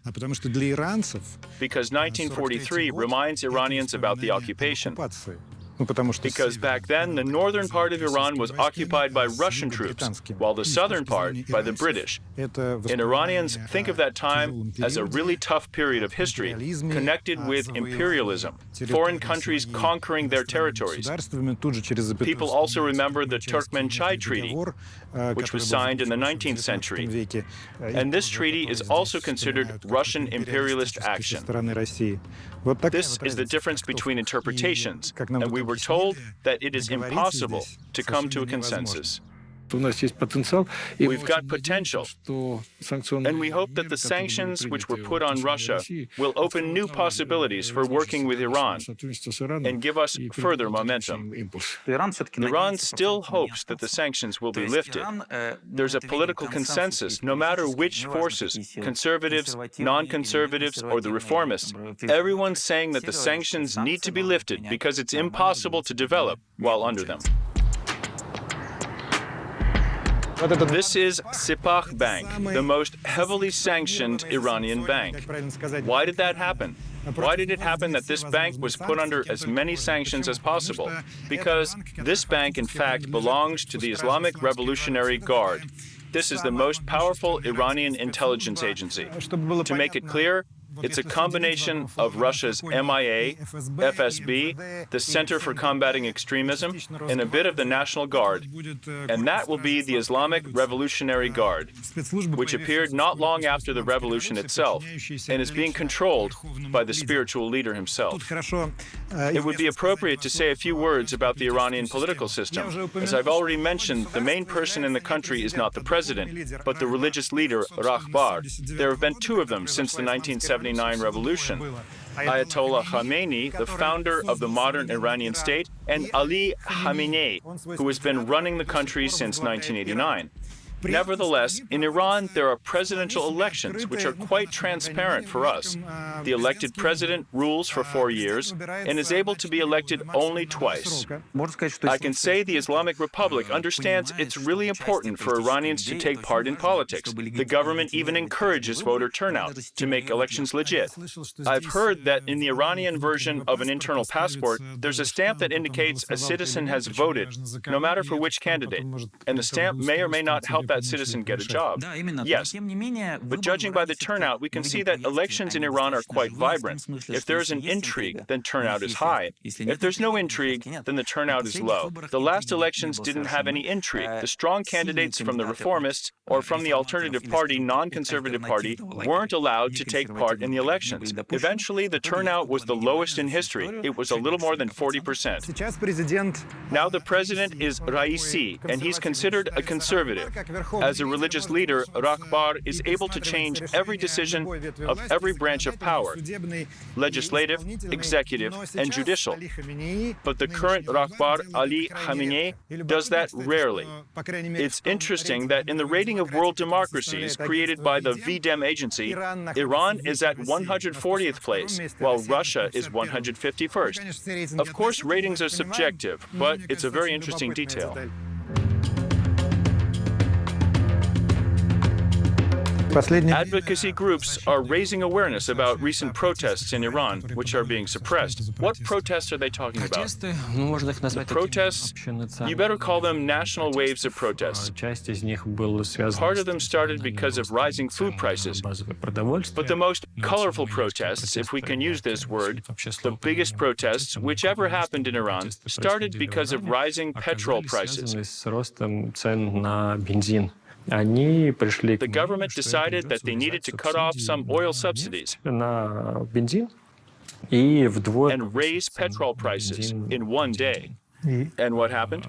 Because 1943 reminds Iranians about the occupation. Because back then, the northern part of Iran was occupied by Russian troops, while the southern part by the British. And Iranians think of that time as a really tough period of history, connected with imperialism, foreign countries conquering their territories. People also remember the Turkmenchai Treaty, which was signed in the 19th century. And this treaty is also considered Russian imperialist action. This is the difference between interpretations, and we were told that it is impossible to come to a consensus. We've got potential, and we hope that the sanctions which were put on Russia will open new possibilities for working with Iran and give us further momentum. Iran still hopes that the sanctions will be lifted. There's a political consensus, no matter which forces, conservatives, non-conservatives, or the reformists, everyone's saying that the sanctions need to be lifted because it's impossible to develop while under them. This is Sepah Bank, the most heavily sanctioned Iranian bank. Why did that happen? Why did it happen that this bank was put under as many sanctions as possible? Because this bank, in fact, belongs to the Islamic Revolutionary Guard. This is the most powerful Iranian intelligence agency. To make it clear, it's a combination of Russia's MIA, FSB, the Center for Combating Extremism, and a bit of the National Guard. And that will be the Islamic Revolutionary Guard, which appeared not long after the revolution itself, and is being controlled by the spiritual leader himself. It would be appropriate to say a few words about the Iranian political system. As I've already mentioned, the main person in the country is not the president, but the religious leader, Rahbar. There have been two of them since the 1979 revolution. Ayatollah Khamenei, the founder of the modern Iranian state, and Ali Khamenei, who has been running the country since 1989. Nevertheless, in Iran, there are presidential elections which are quite transparent for us. The elected president rules for 4 years and is able to be elected only twice. I can say the Islamic Republic understands it's really important for Iranians to take part in politics. The government even encourages voter turnout to make elections legit. I've heard that in the Iranian version of an internal passport, there's a stamp that indicates a citizen has voted, no matter for which candidate, and the stamp may or may not help that citizen get a job. Yes, but judging by the turnout, we can see that elections in Iran are quite vibrant. If there's an intrigue, then turnout is high. If there's no intrigue, then the turnout is low. The last elections didn't have any intrigue. The strong candidates from the reformists or from the alternative party, non-conservative party, weren't allowed to take part in the elections. Eventually, the turnout was the lowest in history. It was a little more than 40%. Now the president is Raisi, and he's considered a conservative. As a religious leader, Rahbar is able to change every decision of every branch of power, legislative, executive, and judicial. But the current Rahbar, Ali Khamenei, does that rarely. It's interesting that in the rating of world democracies created by the VDEM agency, Iran is at 140th place, while Russia is 151st. Of course, ratings are subjective, but it's a very interesting detail. Advocacy groups are raising awareness about recent protests in Iran, which are being suppressed. What protests are they talking about? The protests, you better call them national waves of protests. Part of them started because of rising food prices. But the most colorful protests, if we can use this word, the biggest protests, whichever happened in Iran, started because of rising petrol prices. The government decided that they needed to cut off some oil subsidies and raise petrol prices in one day. And what happened?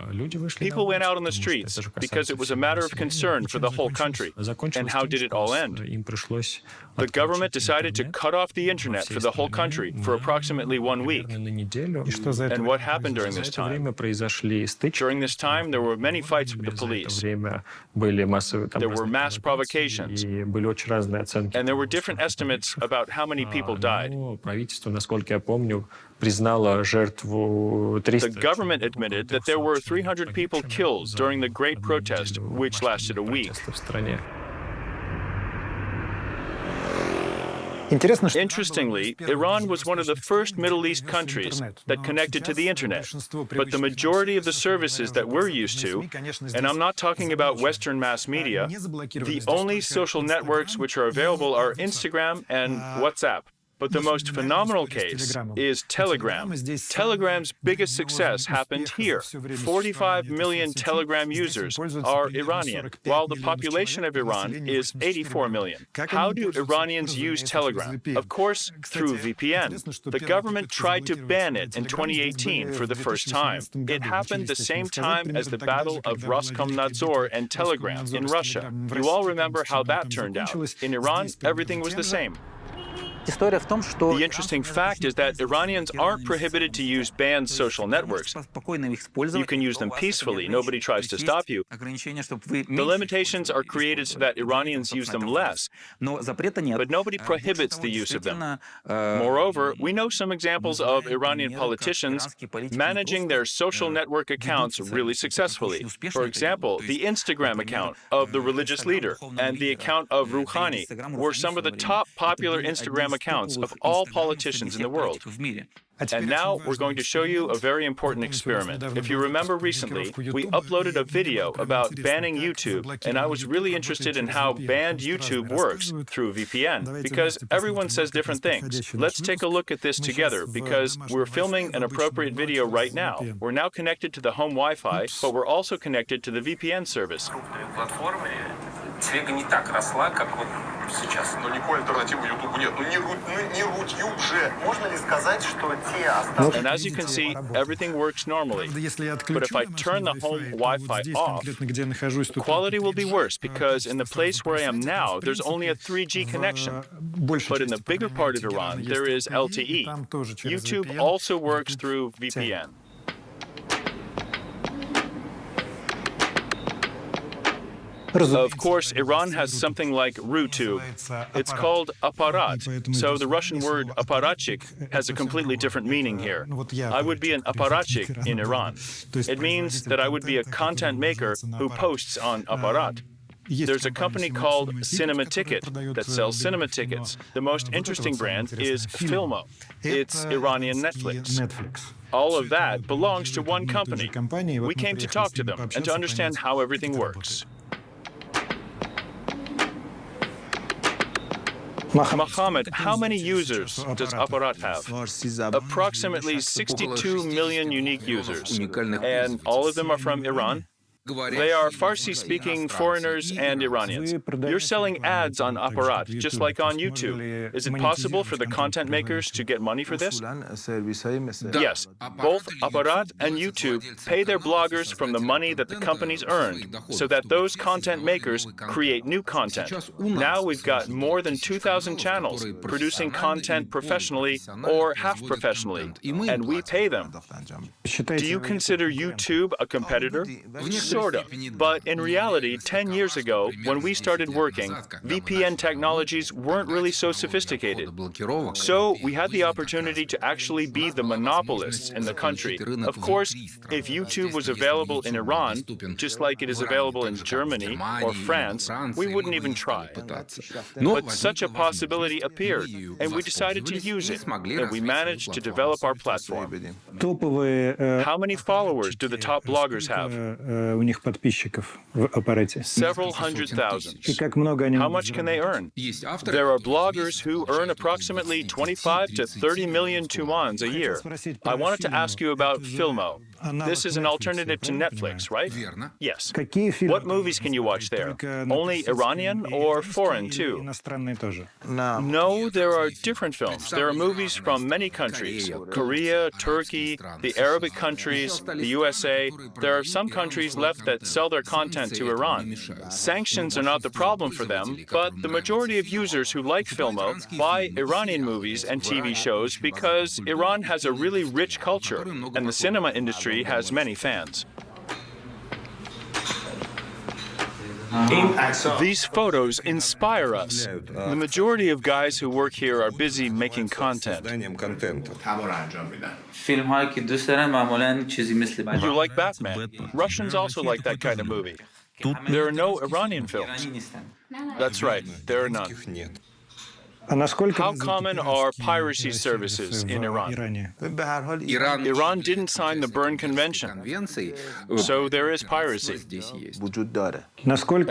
People went out on the streets because it was a matter of concern for the whole country. And how did it all end? The government decided to cut off the internet for the whole country for approximately 1 week. And what happened during this time? During this time, there were many fights with the police. There were mass provocations. And there were different estimates about how many people died. The government admitted that there were 300 people killed during the Great Protest, which lasted a week. Interestingly, Iran was one of the first Middle East countries that connected to the internet. But the majority of the services that we're used to, and I'm not talking about Western mass media, the only social networks which are available are Instagram and WhatsApp. But the most phenomenal case is Telegram. Telegram's biggest success happened here. 45 million Telegram users are Iranian, while the population of Iran is 84 million. How do Iranians use Telegram? Of course, through VPN. The government tried to ban it in 2018 for the first time. It happened the same time as the battle of Roskomnadzor and Telegram in Russia. You all remember how that turned out. In Iran, everything was the same. The interesting fact is that Iranians aren't prohibited to use banned social networks. You can use them peacefully. Nobody tries to stop you. The limitations are created so that Iranians use them less, but nobody prohibits the use of them. Moreover, we know some examples of Iranian politicians managing their social network accounts really successfully. For example, the Instagram account of the religious leader and the account of Rouhani were some of the top popular Instagram accounts of all politicians in the world. And now we're going to show you a very important experiment. If you remember recently, we uploaded a video about banning YouTube, and I was really interested in how banned YouTube works through VPN, because everyone says different things. Let's take a look at this together, because we're filming an appropriate video right now. We're now connected to the home Wi-Fi, but we're also connected to the VPN service. Телега не так росла, как вот сейчас. Но никакой альтернативы Ютубу нет. Ну не RuTube же. Можно ли сказать, что те остатки... And as you can see, everything works normally. But if I turn the home Wi-Fi off, the quality will be worse, because in the place where I am now, there's only a 3G connection. But in the bigger part of Iran, there is LTE. YouTube also works through VPN. Of course, Iran has something like RuTube. It's called apparat, so the Russian word apparatchik has a completely different meaning here. I would be an apparatchik in Iran. It means that I would be a content maker who posts on apparat. There's a company called Cinema Ticket that sells cinema tickets. The most interesting brand is Filmo. It's Iranian Netflix. All of that belongs to one company. We came to talk to them and to understand how everything works. Mohammed, how many users does Apparat have? Approximately 62 million unique users. And all of them are from Iran? They are Farsi-speaking foreigners and Iranians. You're selling ads on Apparat, just like on YouTube. Is it possible for the content makers to get money for this? Yes. Both Apparat and YouTube pay their bloggers from the money that the companies earned, so that those content makers create new content. Now we've got more than 2,000 channels producing content professionally or half professionally, and we pay them. Do you consider YouTube a competitor? Sort of. But in reality, 10 years ago, when we started working, VPN technologies weren't really so sophisticated. So we had the opportunity to actually be the monopolists in the country. Of course, if YouTube was available in Iran, just like it is available in Germany or France, we wouldn't even try. But such a possibility appeared, and we decided to use it, and we managed to develop our platform. How many followers do the top bloggers have? Several hundred thousand. How much can they earn? There are bloggers who earn approximately 25 to 30 million tumans a year. I wanted to ask you about Filmo. This is an alternative to Netflix, right? Верно. Yes. What movies can you watch there? Only Iranian or foreign too? No, there are different films. There are movies from many countries: Korea, Turkey, the Arabic countries, the USA. There are some countries left that sell their content to Iran. Sanctions are not the problem for them, but the majority of users who like Filmo buy Iranian movies and TV shows because Iran has a really rich culture, and the cinema industry has many fans. These photos inspire us. The majority of guys who work here are busy making content. You like Batman. Russians also like that kind of movie. There are no Iranian films. That's right, there are none. How common are piracy services in Iran? Iran didn't sign the Berne Convention, so there is piracy.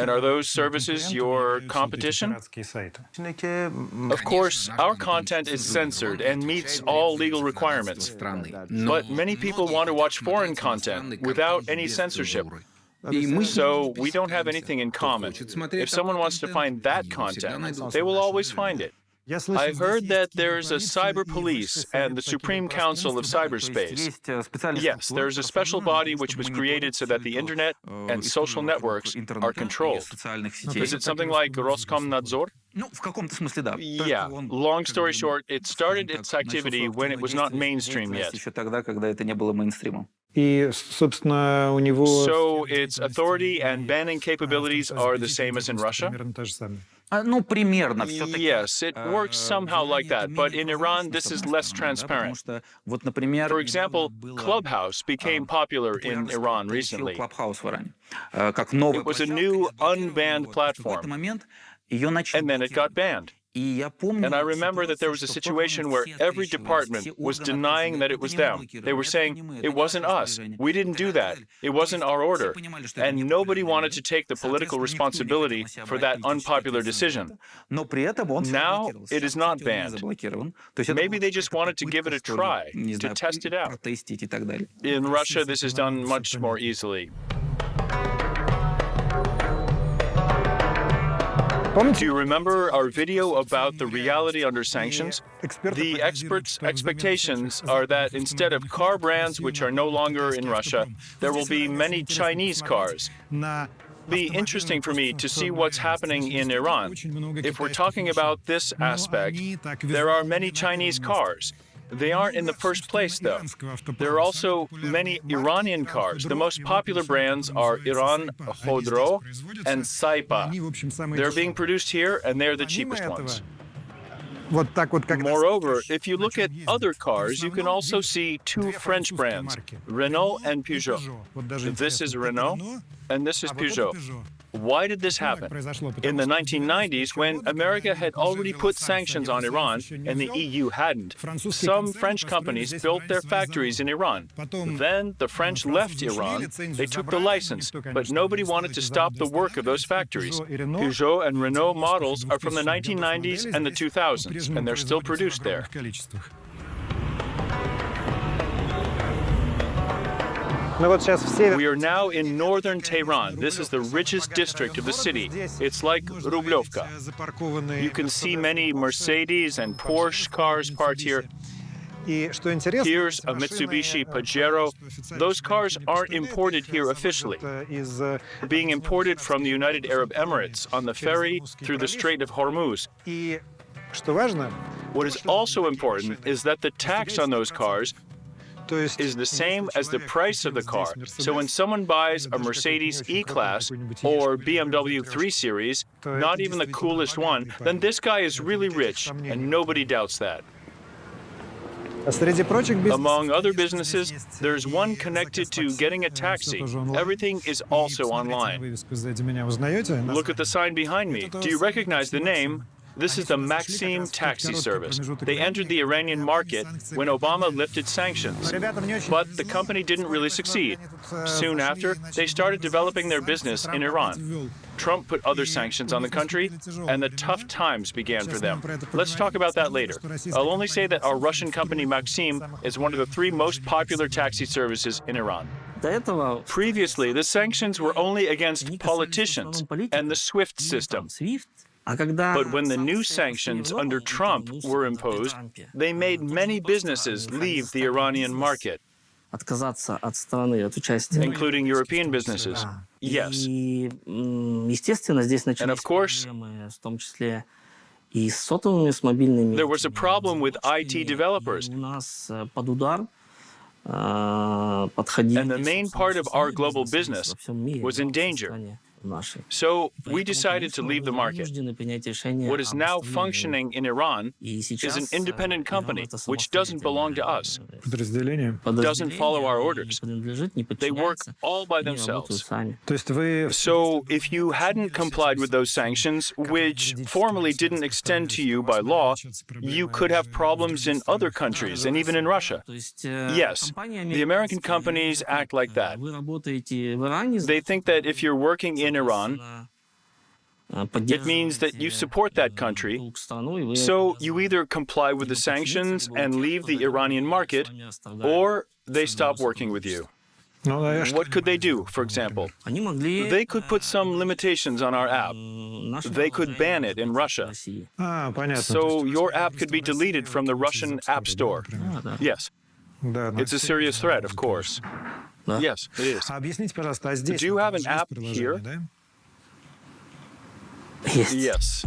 And are those services your competition? Of course, our content is censored and meets all legal requirements. But many people want to watch foreign content without any censorship. So we don't have anything in common. If someone wants to find that content, they will always find it. I've heard that there's a cyber police and the Supreme Council of Cyberspace. Yes, there's a special body which was created so that the internet and social networks are controlled. Is it something like Roskomnadzor? Yeah, long story short, it started its activity when it was not mainstream yet. So its authority and banning capabilities are the same as in Russia? Yes, it works somehow like that, but in Iran, this is less transparent. For example, Clubhouse became popular in Iran recently. It was a new, unbanned platform, and then it got banned. And I remember that there was a situation where every department was denying that it was them. They were saying, it wasn't us. We didn't do that. It wasn't our order. And nobody wanted to take the political responsibility for that unpopular decision. Now, it is not banned. Maybe they just wanted to give it a try, to test it out. In Russia, this is done much more easily. Do you remember our video about the reality under sanctions? The experts' expectations are that instead of car brands which are no longer in Russia, there will be many Chinese cars. Be interesting for me to see what's happening in Iran. If we're talking about this aspect, there are many Chinese cars. They aren't in the first place, though. There are also many Iranian cars. The most popular brands are Iran, Khodro, and Saipa. They're being produced here, and they're the cheapest ones. Moreover, if you look at other cars, you can also see two French brands, Renault and Peugeot. This is Renault, and this is Peugeot. Why did this happen? In the 1990s, when America had already put sanctions on Iran and the EU hadn't, some French companies built their factories in Iran. Then the French left Iran. They took the license, but nobody wanted to stop the work of those factories. Peugeot and Renault models are from the 1990s and the 2000s, and they're still produced there. We are now in northern Tehran. This is the richest district of the city. It's like Rublyovka. You can see many Mercedes and Porsche cars parked here. Here's a Mitsubishi Pajero. Those cars aren't imported here officially. Being imported from the United Arab Emirates on the ferry through the Strait of Hormuz. What is also important is that the tax on those cars is the same as the price of the car. So when someone buys a Mercedes E-Class or BMW 3 Series, not even the coolest one, then this guy is really rich, and nobody doubts that. Among other businesses, there's one connected to getting a taxi. Everything is also online. Look at the sign behind me. Do you recognize the name? This is the Maxim taxi service. They entered the Iranian market when Obama lifted sanctions. But the company didn't really succeed. Soon after, they started developing their business in Iran. Trump put other sanctions on the country, and the tough times began for them. Let's talk about that later. I'll only say that our Russian company Maxim is one of the 3 most popular taxi services in Iran. Previously, the sanctions were only against politicians and the SWIFT system. But when the new sanctions under Trump were imposed, they made many businesses leave the Iranian market, including European businesses. Yes. And of course, there was a problem with IT developers. And the main part of our global business was in danger. So we decided to leave the market. What is now functioning in Iran is an independent company which doesn't belong to us, doesn't follow our orders. They work all by themselves. So if you hadn't complied with those sanctions, which formally didn't extend to you by law, you could have problems in other countries and even in Russia. Yes, the American companies act like that. They think that if you're working in Iran, it means that you support that country, so you either comply with the sanctions and leave the Iranian market, or they stop working with you. What could they do, for example? They could put some limitations on our app. They could ban it in Russia. So your app could be deleted from the Russian App Store. Yes. It's a serious threat, of course. Yes, it is. Do you have an app here? Yes.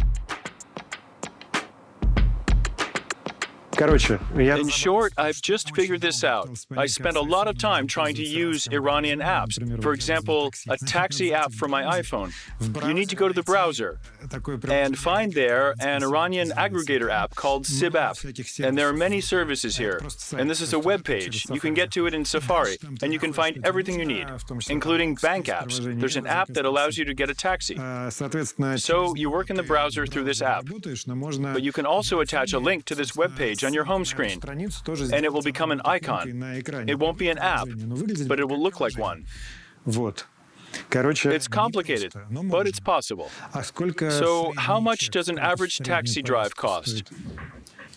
In short, I've just figured this out. I spent a lot of time trying to use Iranian apps. For example, a taxi app for my iPhone. You need to go to the browser and find there an Iranian aggregator app called Sib app. And there are many services here. And this is a web page. You can get to it in Safari, and you can find everything you need, including bank apps. There's an app that allows you to get a taxi. So you work in the browser through this app. But you can also attach a link to this web page on your home screen, and it will become an icon. It won't be an app, but it will look like one. It's complicated, but it's possible. So how much does an average taxi drive cost?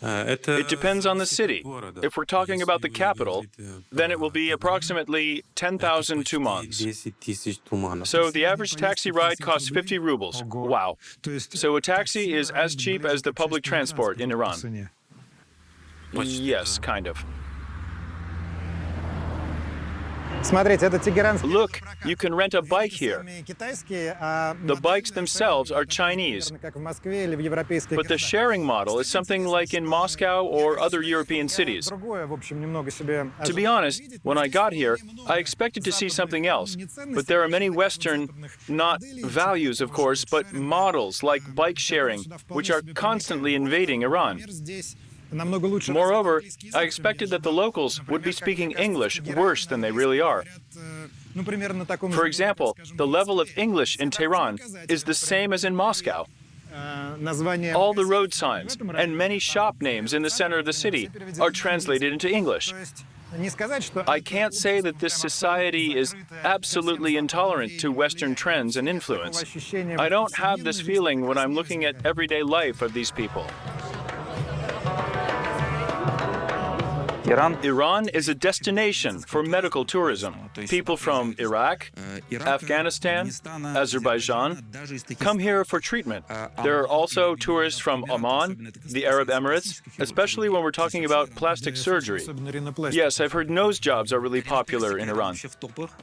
It depends on the city. If we're talking about the capital, then it will be approximately 10,000 tumans. So the average taxi ride costs 50 rubles. Wow. So a taxi is as cheap as the public transport in Iran. Yes, kind of. Look, you can rent a bike here. The bikes themselves are Chinese, but the sharing model is something like in Moscow or other European cities. To be honest, when I got here, I expected to see something else, but there are many Western, not values of course, but models like bike sharing, which are constantly invading Iran. Moreover, I expected that the locals would be speaking English worse than they really are. For example, the level of English in Tehran is the same as in Moscow. All the road signs and many shop names in the center of the city are translated into English. I can't say that this society is absolutely intolerant to Western trends and influence. I don't have this feeling when I'm looking at everyday life of these people. Iran is a destination for medical tourism. People from Iraq, Afghanistan, Azerbaijan come here for treatment. There are also tourists from Oman, the Arab Emirates, especially when we're talking about plastic surgery. Yes, I've heard nose jobs are really popular in Iran.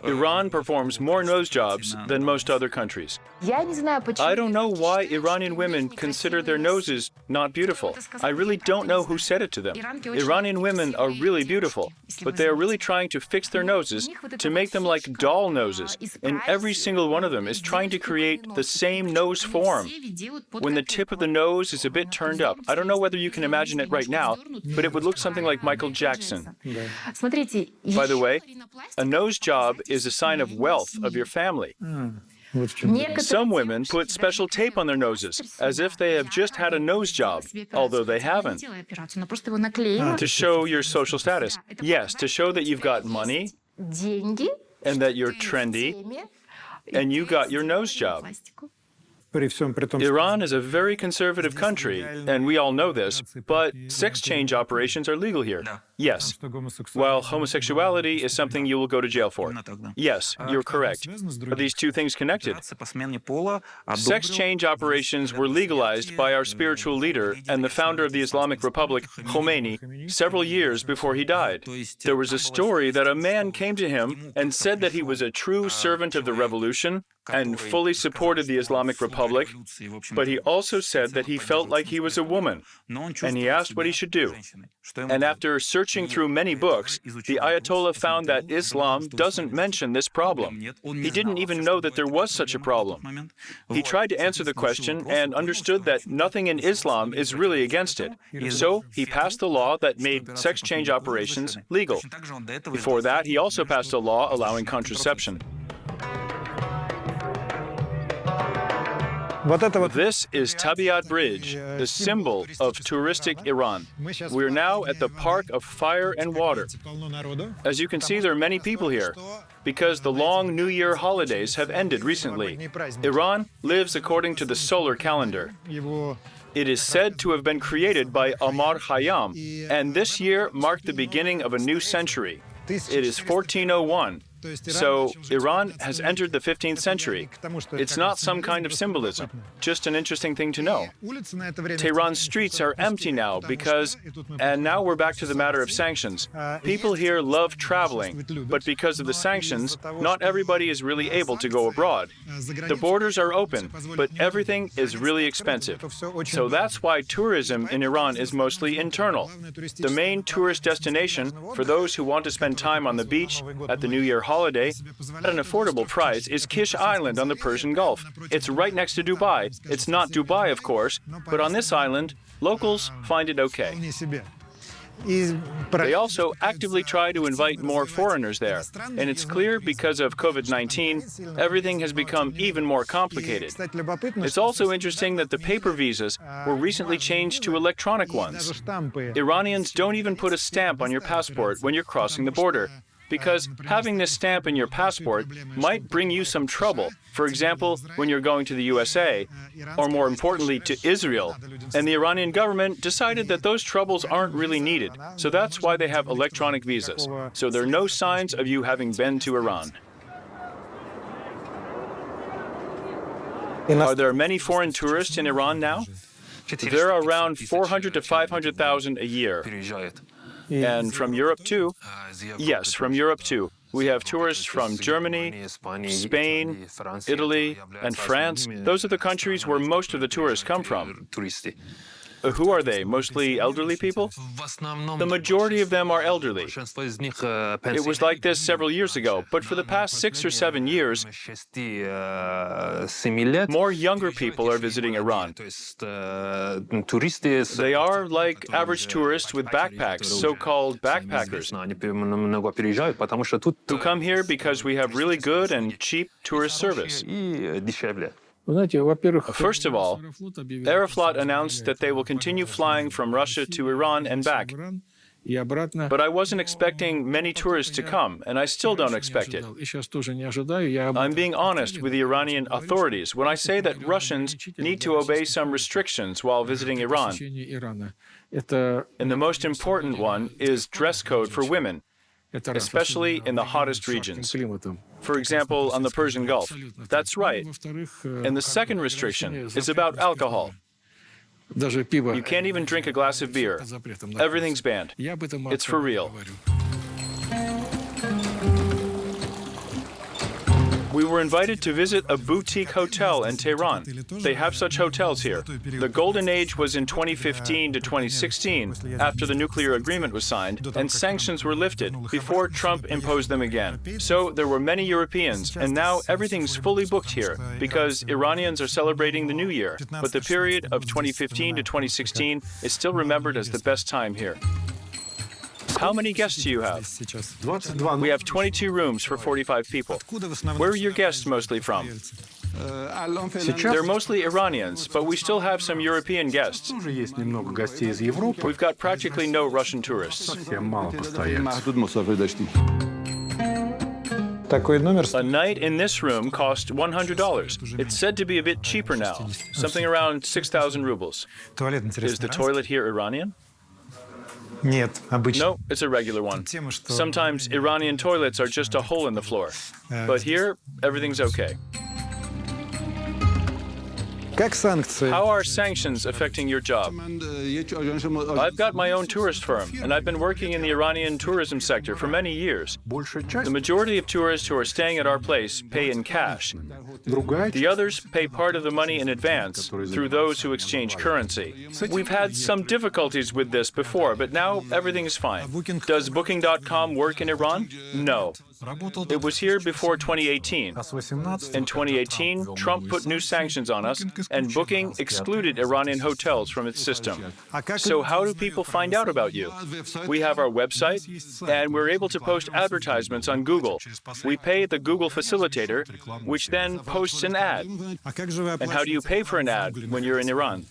Iran performs more nose jobs than most other countries. I don't know why Iranian women consider their noses not beautiful. I really don't know who said it to them. Iranian women are really beautiful, but they are really trying to fix their noses to make them like doll noses, and every single one of them is trying to create the same nose form. When the tip of the nose is a bit turned up, I don't know whether you can imagine it right now, but it would look something like Michael Jackson. By the way, a nose job is a sign of wealth of your family. Some women put special tape on their noses, as if they have just had a nose job, although they haven't. To show your social status. Yes, to show that you've got money, and that you're trendy, and you got your nose job. Iran is a very conservative country, and we all know this, but sex change operations are legal here. Yes. While homosexuality is something you will go to jail for. Yes, you're correct. Are these two things connected? Sex change operations were legalized by our spiritual leader and the founder of the Islamic Republic, Khomeini, several years before he died. There was a story that a man came to him and said that he was a true servant of the revolution and fully supported the Islamic Republic, but he also said that he felt like he was a woman, and he asked what he should do. And after searching through many books, the Ayatollah found that Islam doesn't mention this problem. He didn't even know that there was such a problem. He tried to answer the question and understood that nothing in Islam is really against it. So he passed the law that made sex change operations legal. Before that, he also passed a law allowing contraception. This is Tabiat Bridge, the symbol of touristic Iran. We're now at the Park of Fire and Water. As you can see, there are many people here because the long New Year holidays have ended recently. Iran lives according to the solar calendar. It is said to have been created by Omar Khayyam, and this year marked the beginning of a new century. It is 1401. So Iran has entered the 15th century. It's not some kind of symbolism, just an interesting thing to know. Tehran's streets are empty now because, and now we're back to the matter of sanctions. People here love traveling, but because of the sanctions, not everybody is really able to go abroad. The borders are open, but everything is really expensive. So that's why tourism in Iran is mostly internal. The main tourist destination for those who want to spend time on the beach at the New Year holiday at an affordable price is Kish Island on the Persian Gulf. It's right next to Dubai. It's not Dubai, of course, but on this island, locals find it okay. They also actively try to invite more foreigners there, and it's clear because of COVID-19, everything has become even more complicated. It's also interesting that the paper visas were recently changed to electronic ones. Iranians don't even put a stamp on your passport when you're crossing the border, because having this stamp in your passport might bring you some trouble. For example, when you're going to the USA, or more importantly, to Israel. And the Iranian government decided that those troubles aren't really needed. So that's why they have electronic visas. So there are no signs of you having been to Iran. Are there many foreign tourists in Iran now? There are around 400 to 500,000 a year. And from Europe too? Yes, from Europe too. We have tourists from Germany, Spain, Italy, and France. Those are the countries where most of the tourists come from. Who are they? Mostly elderly people? The majority of them are elderly. It was like this several years ago, but for the past 6 or 7 years, more younger people are visiting Iran. They are like average tourists with backpacks, so-called backpackers, who come here because we have really good and cheap tourist service. First of all, Aeroflot announced that they will continue flying from Russia to Iran and back. But I wasn't expecting many tourists to come, and I still don't expect it. I'm being honest with the Iranian authorities when I say that Russians need to obey some restrictions while visiting Iran. And the most important one is dress code for women, especially in the hottest regions. For example, on the Persian Gulf. That's right. And the second restriction is about alcohol. You can't even drink a glass of beer. Everything's banned. It's for real. We were invited to visit a boutique hotel in Tehran. They have such hotels here. The golden age was in 2015 to 2016, after the nuclear agreement was signed, and sanctions were lifted before Trump imposed them again. So there were many Europeans, and now everything's fully booked here, because Iranians are celebrating the New Year. But the period of 2015 to 2016 is still remembered as the best time here. How many guests do you have? We have 22 rooms for 45 people. Where are your guests mostly from? They're mostly Iranians, but we still have some European guests. We've got practically no Russian tourists. A night in this room cost $100. It's said to be a bit cheaper now, something around 6,000 rubles. Is the toilet here Iranian? No, it's a regular one. Sometimes Iranian toilets are just a hole in the floor. But here, everything's okay. How are sanctions affecting your job? I've got my own tourist firm, and I've been working in the Iranian tourism sector for many years. The majority of tourists who are staying at our place pay in cash. The others pay part of the money in advance through those who exchange currency. We've had some difficulties with this before, but now everything is fine. Does Booking.com work in Iran? No. It was here before 2018. In 2018, Trump put new sanctions on us, and Booking excluded Iranian hotels from its system. So how do people find out about you? We have our website, and we're able to post advertisements on Google. We pay the Google facilitator, which then posts an ad. And how do you pay for an ad when you're in Iran?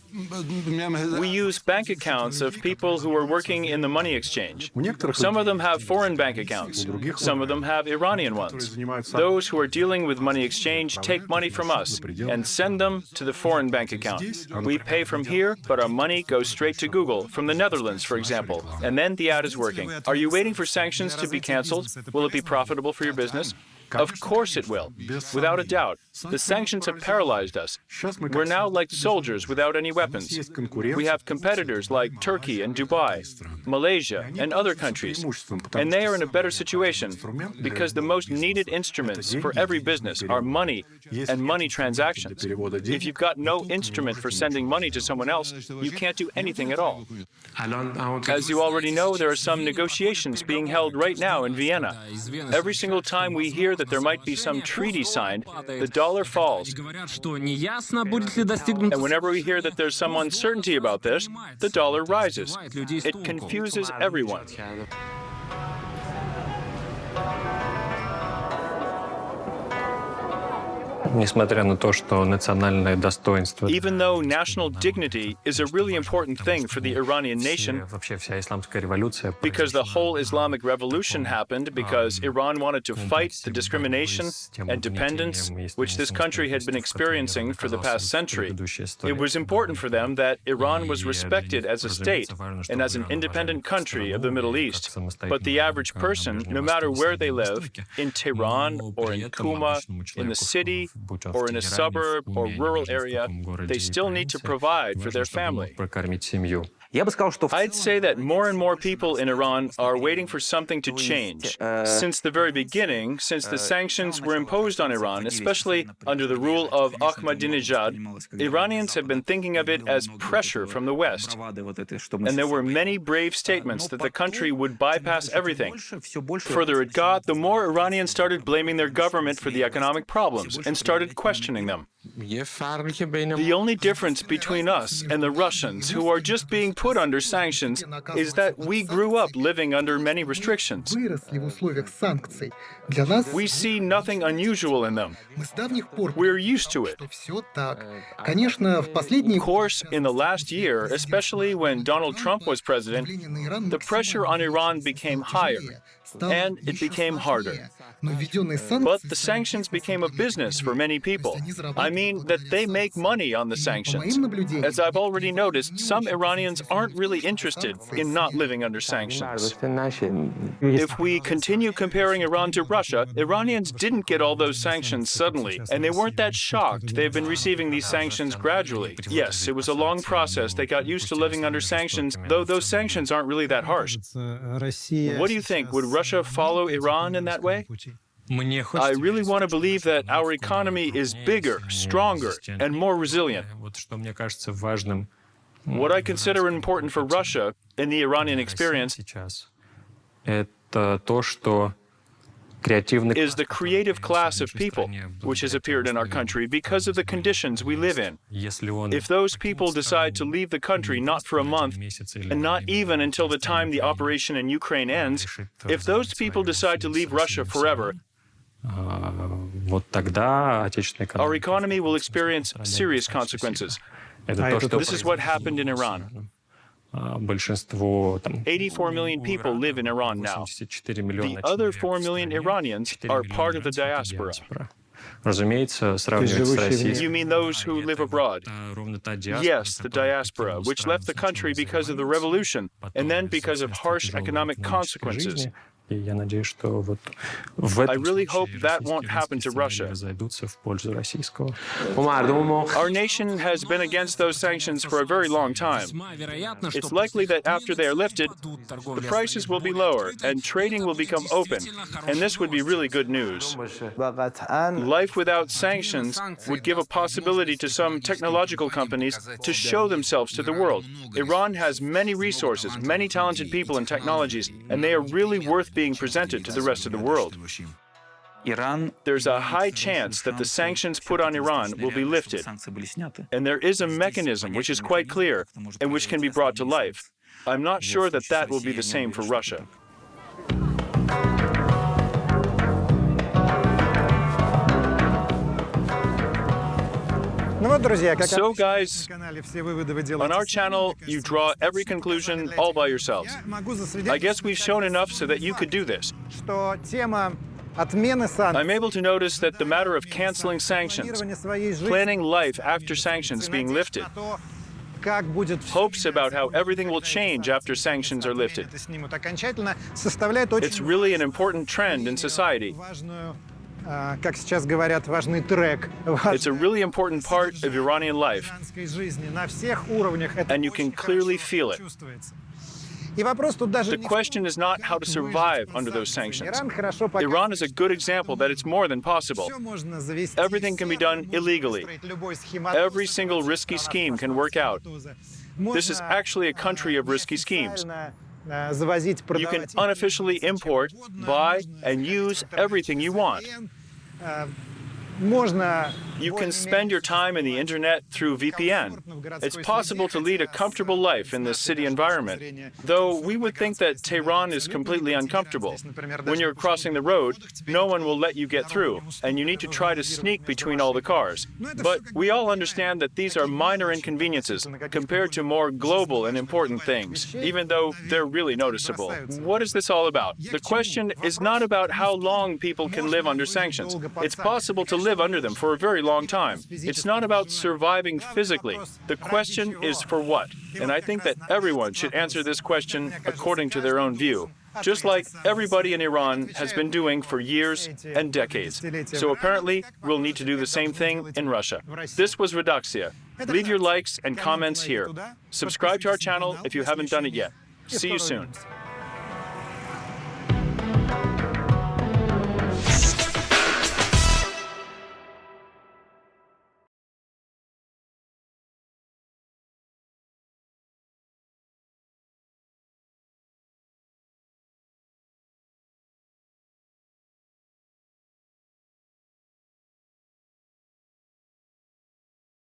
We use bank accounts of people who are working in the money exchange. Some of them have foreign bank accounts. Some of them have Iranian ones. Those who are dealing with money exchange take money from us and send them to the foreign bank account. We pay from here, but our money goes straight to Google, from the Netherlands, for example, and then the ad is working. Are you waiting for sanctions to be canceled? Will it be profitable for your business? Of course it will, without a doubt. The sanctions have paralyzed us. We're now like soldiers without any weapons. We have competitors like Turkey and Dubai, Malaysia, and other countries, and they are in a better situation because the most needed instruments for every business are money and money transactions. If you've got no instrument for sending money to someone else, you can't do anything at all. As you already know, there are some negotiations being held right now in Vienna. Every single time we hear that there might be some treaty signed, the dollar falls. And whenever we hear that there's some uncertainty about this, the dollar rises. It confuses everyone. Even though national dignity is a really important thing for the Iranian nation, because the whole Islamic revolution happened because Iran wanted to fight the discrimination and dependence which this country had been experiencing for the past century, it was important for them that Iran was respected as a state and as an independent country of the Middle East. But the average person, no matter where they live, in Tehran or in Kuma, in the city, or in a suburb or rural area, they still need to provide for their family. I'd say that more and more people in Iran are waiting for something to change. Since the very beginning, since the sanctions were imposed on Iran, especially under the rule of Ahmadinejad, Iranians have been thinking of it as pressure from the West. And there were many brave statements that the country would bypass everything. Further it got, the more Iranians started blaming their government for the economic problems and started questioning them. The only difference between us and the Russians, who are just being put under sanctions, is that we grew up living under many restrictions. We see nothing unusual in them. We're used to it. Of course, in the last year, especially when Donald Trump was president, the pressure on Iran became higher, and it became harder. But the sanctions became a business for many people. I mean that they make money on the sanctions. As I've already noticed, some Iranians aren't really interested in not living under sanctions. If we continue comparing Iran to Russia, Iranians didn't get all those sanctions suddenly, and they weren't that shocked. They've been receiving these sanctions gradually. Yes, it was a long process. They got used to living under sanctions, though those sanctions aren't really that harsh. What do you think? Would Russia follow Iran in that way? I really want to believe that our economy is bigger, stronger, and more resilient. What I consider important for Russia in the Iranian experience is the creative class of people which has appeared in our country because of the conditions we live in. If those people decide to leave the country not for a month, and not even until the time the operation in Ukraine ends, if those people decide to leave Russia forever, Our economy will experience serious consequences. This is what happened in Iran. 84 million people live in Iran now. The other 4 million Iranians are part of the diaspora. You mean those who live abroad? Yes, the diaspora, which left the country because of the revolution and then because of harsh economic consequences. I really hope that won't happen to Russia. Our nation has been against those sanctions for a very long time. It's likely that after they are lifted, the prices will be lower and trading will become open, and this would be really good news. Life without sanctions would give a possibility to some technological companies to show themselves to the world. Iran has many resources, many talented people and technologies, and they are really worth being presented to the rest of the world. There's a high chance that the sanctions put on Iran will be lifted, and there is a mechanism which is quite clear and which can be brought to life. I'm not sure that that will be the same for Russia. So guys, on our channel, you draw every conclusion all by yourselves. I guess we've shown enough so that you could do this. I'm able to notice that the matter of canceling sanctions, planning life after sanctions being lifted, hopes about how everything will change after sanctions are lifted. It's really an important trend in society. It's a really important part of Iranian life, and you can clearly feel it. The question is not how to survive under those sanctions. Iran is a good example that it's more than possible. Everything can be done illegally. Every single risky scheme can work out. This is actually a country of risky schemes. You can unofficially import, buy, and use everything you want. You can spend your time in the internet through VPN. It's possible to lead a comfortable life in this city environment, though we would think that Tehran is completely uncomfortable. When you're crossing the road, no one will let you get through, and you need to try to sneak between all the cars. But we all understand that these are minor inconveniences compared to more global and important things, even though they're really noticeable. What is this all about? The question is not about how long people can live under sanctions. It's possible to live under them for a very long time. It's not about surviving physically. The question is for what? And I think that everyone should answer this question according to their own view, just like everybody in Iran has been doing for years and decades. So apparently, we'll need to do the same thing in Russia. This was Reduxia. Leave your likes and comments here. Subscribe to our channel if you haven't done it yet. See you soon.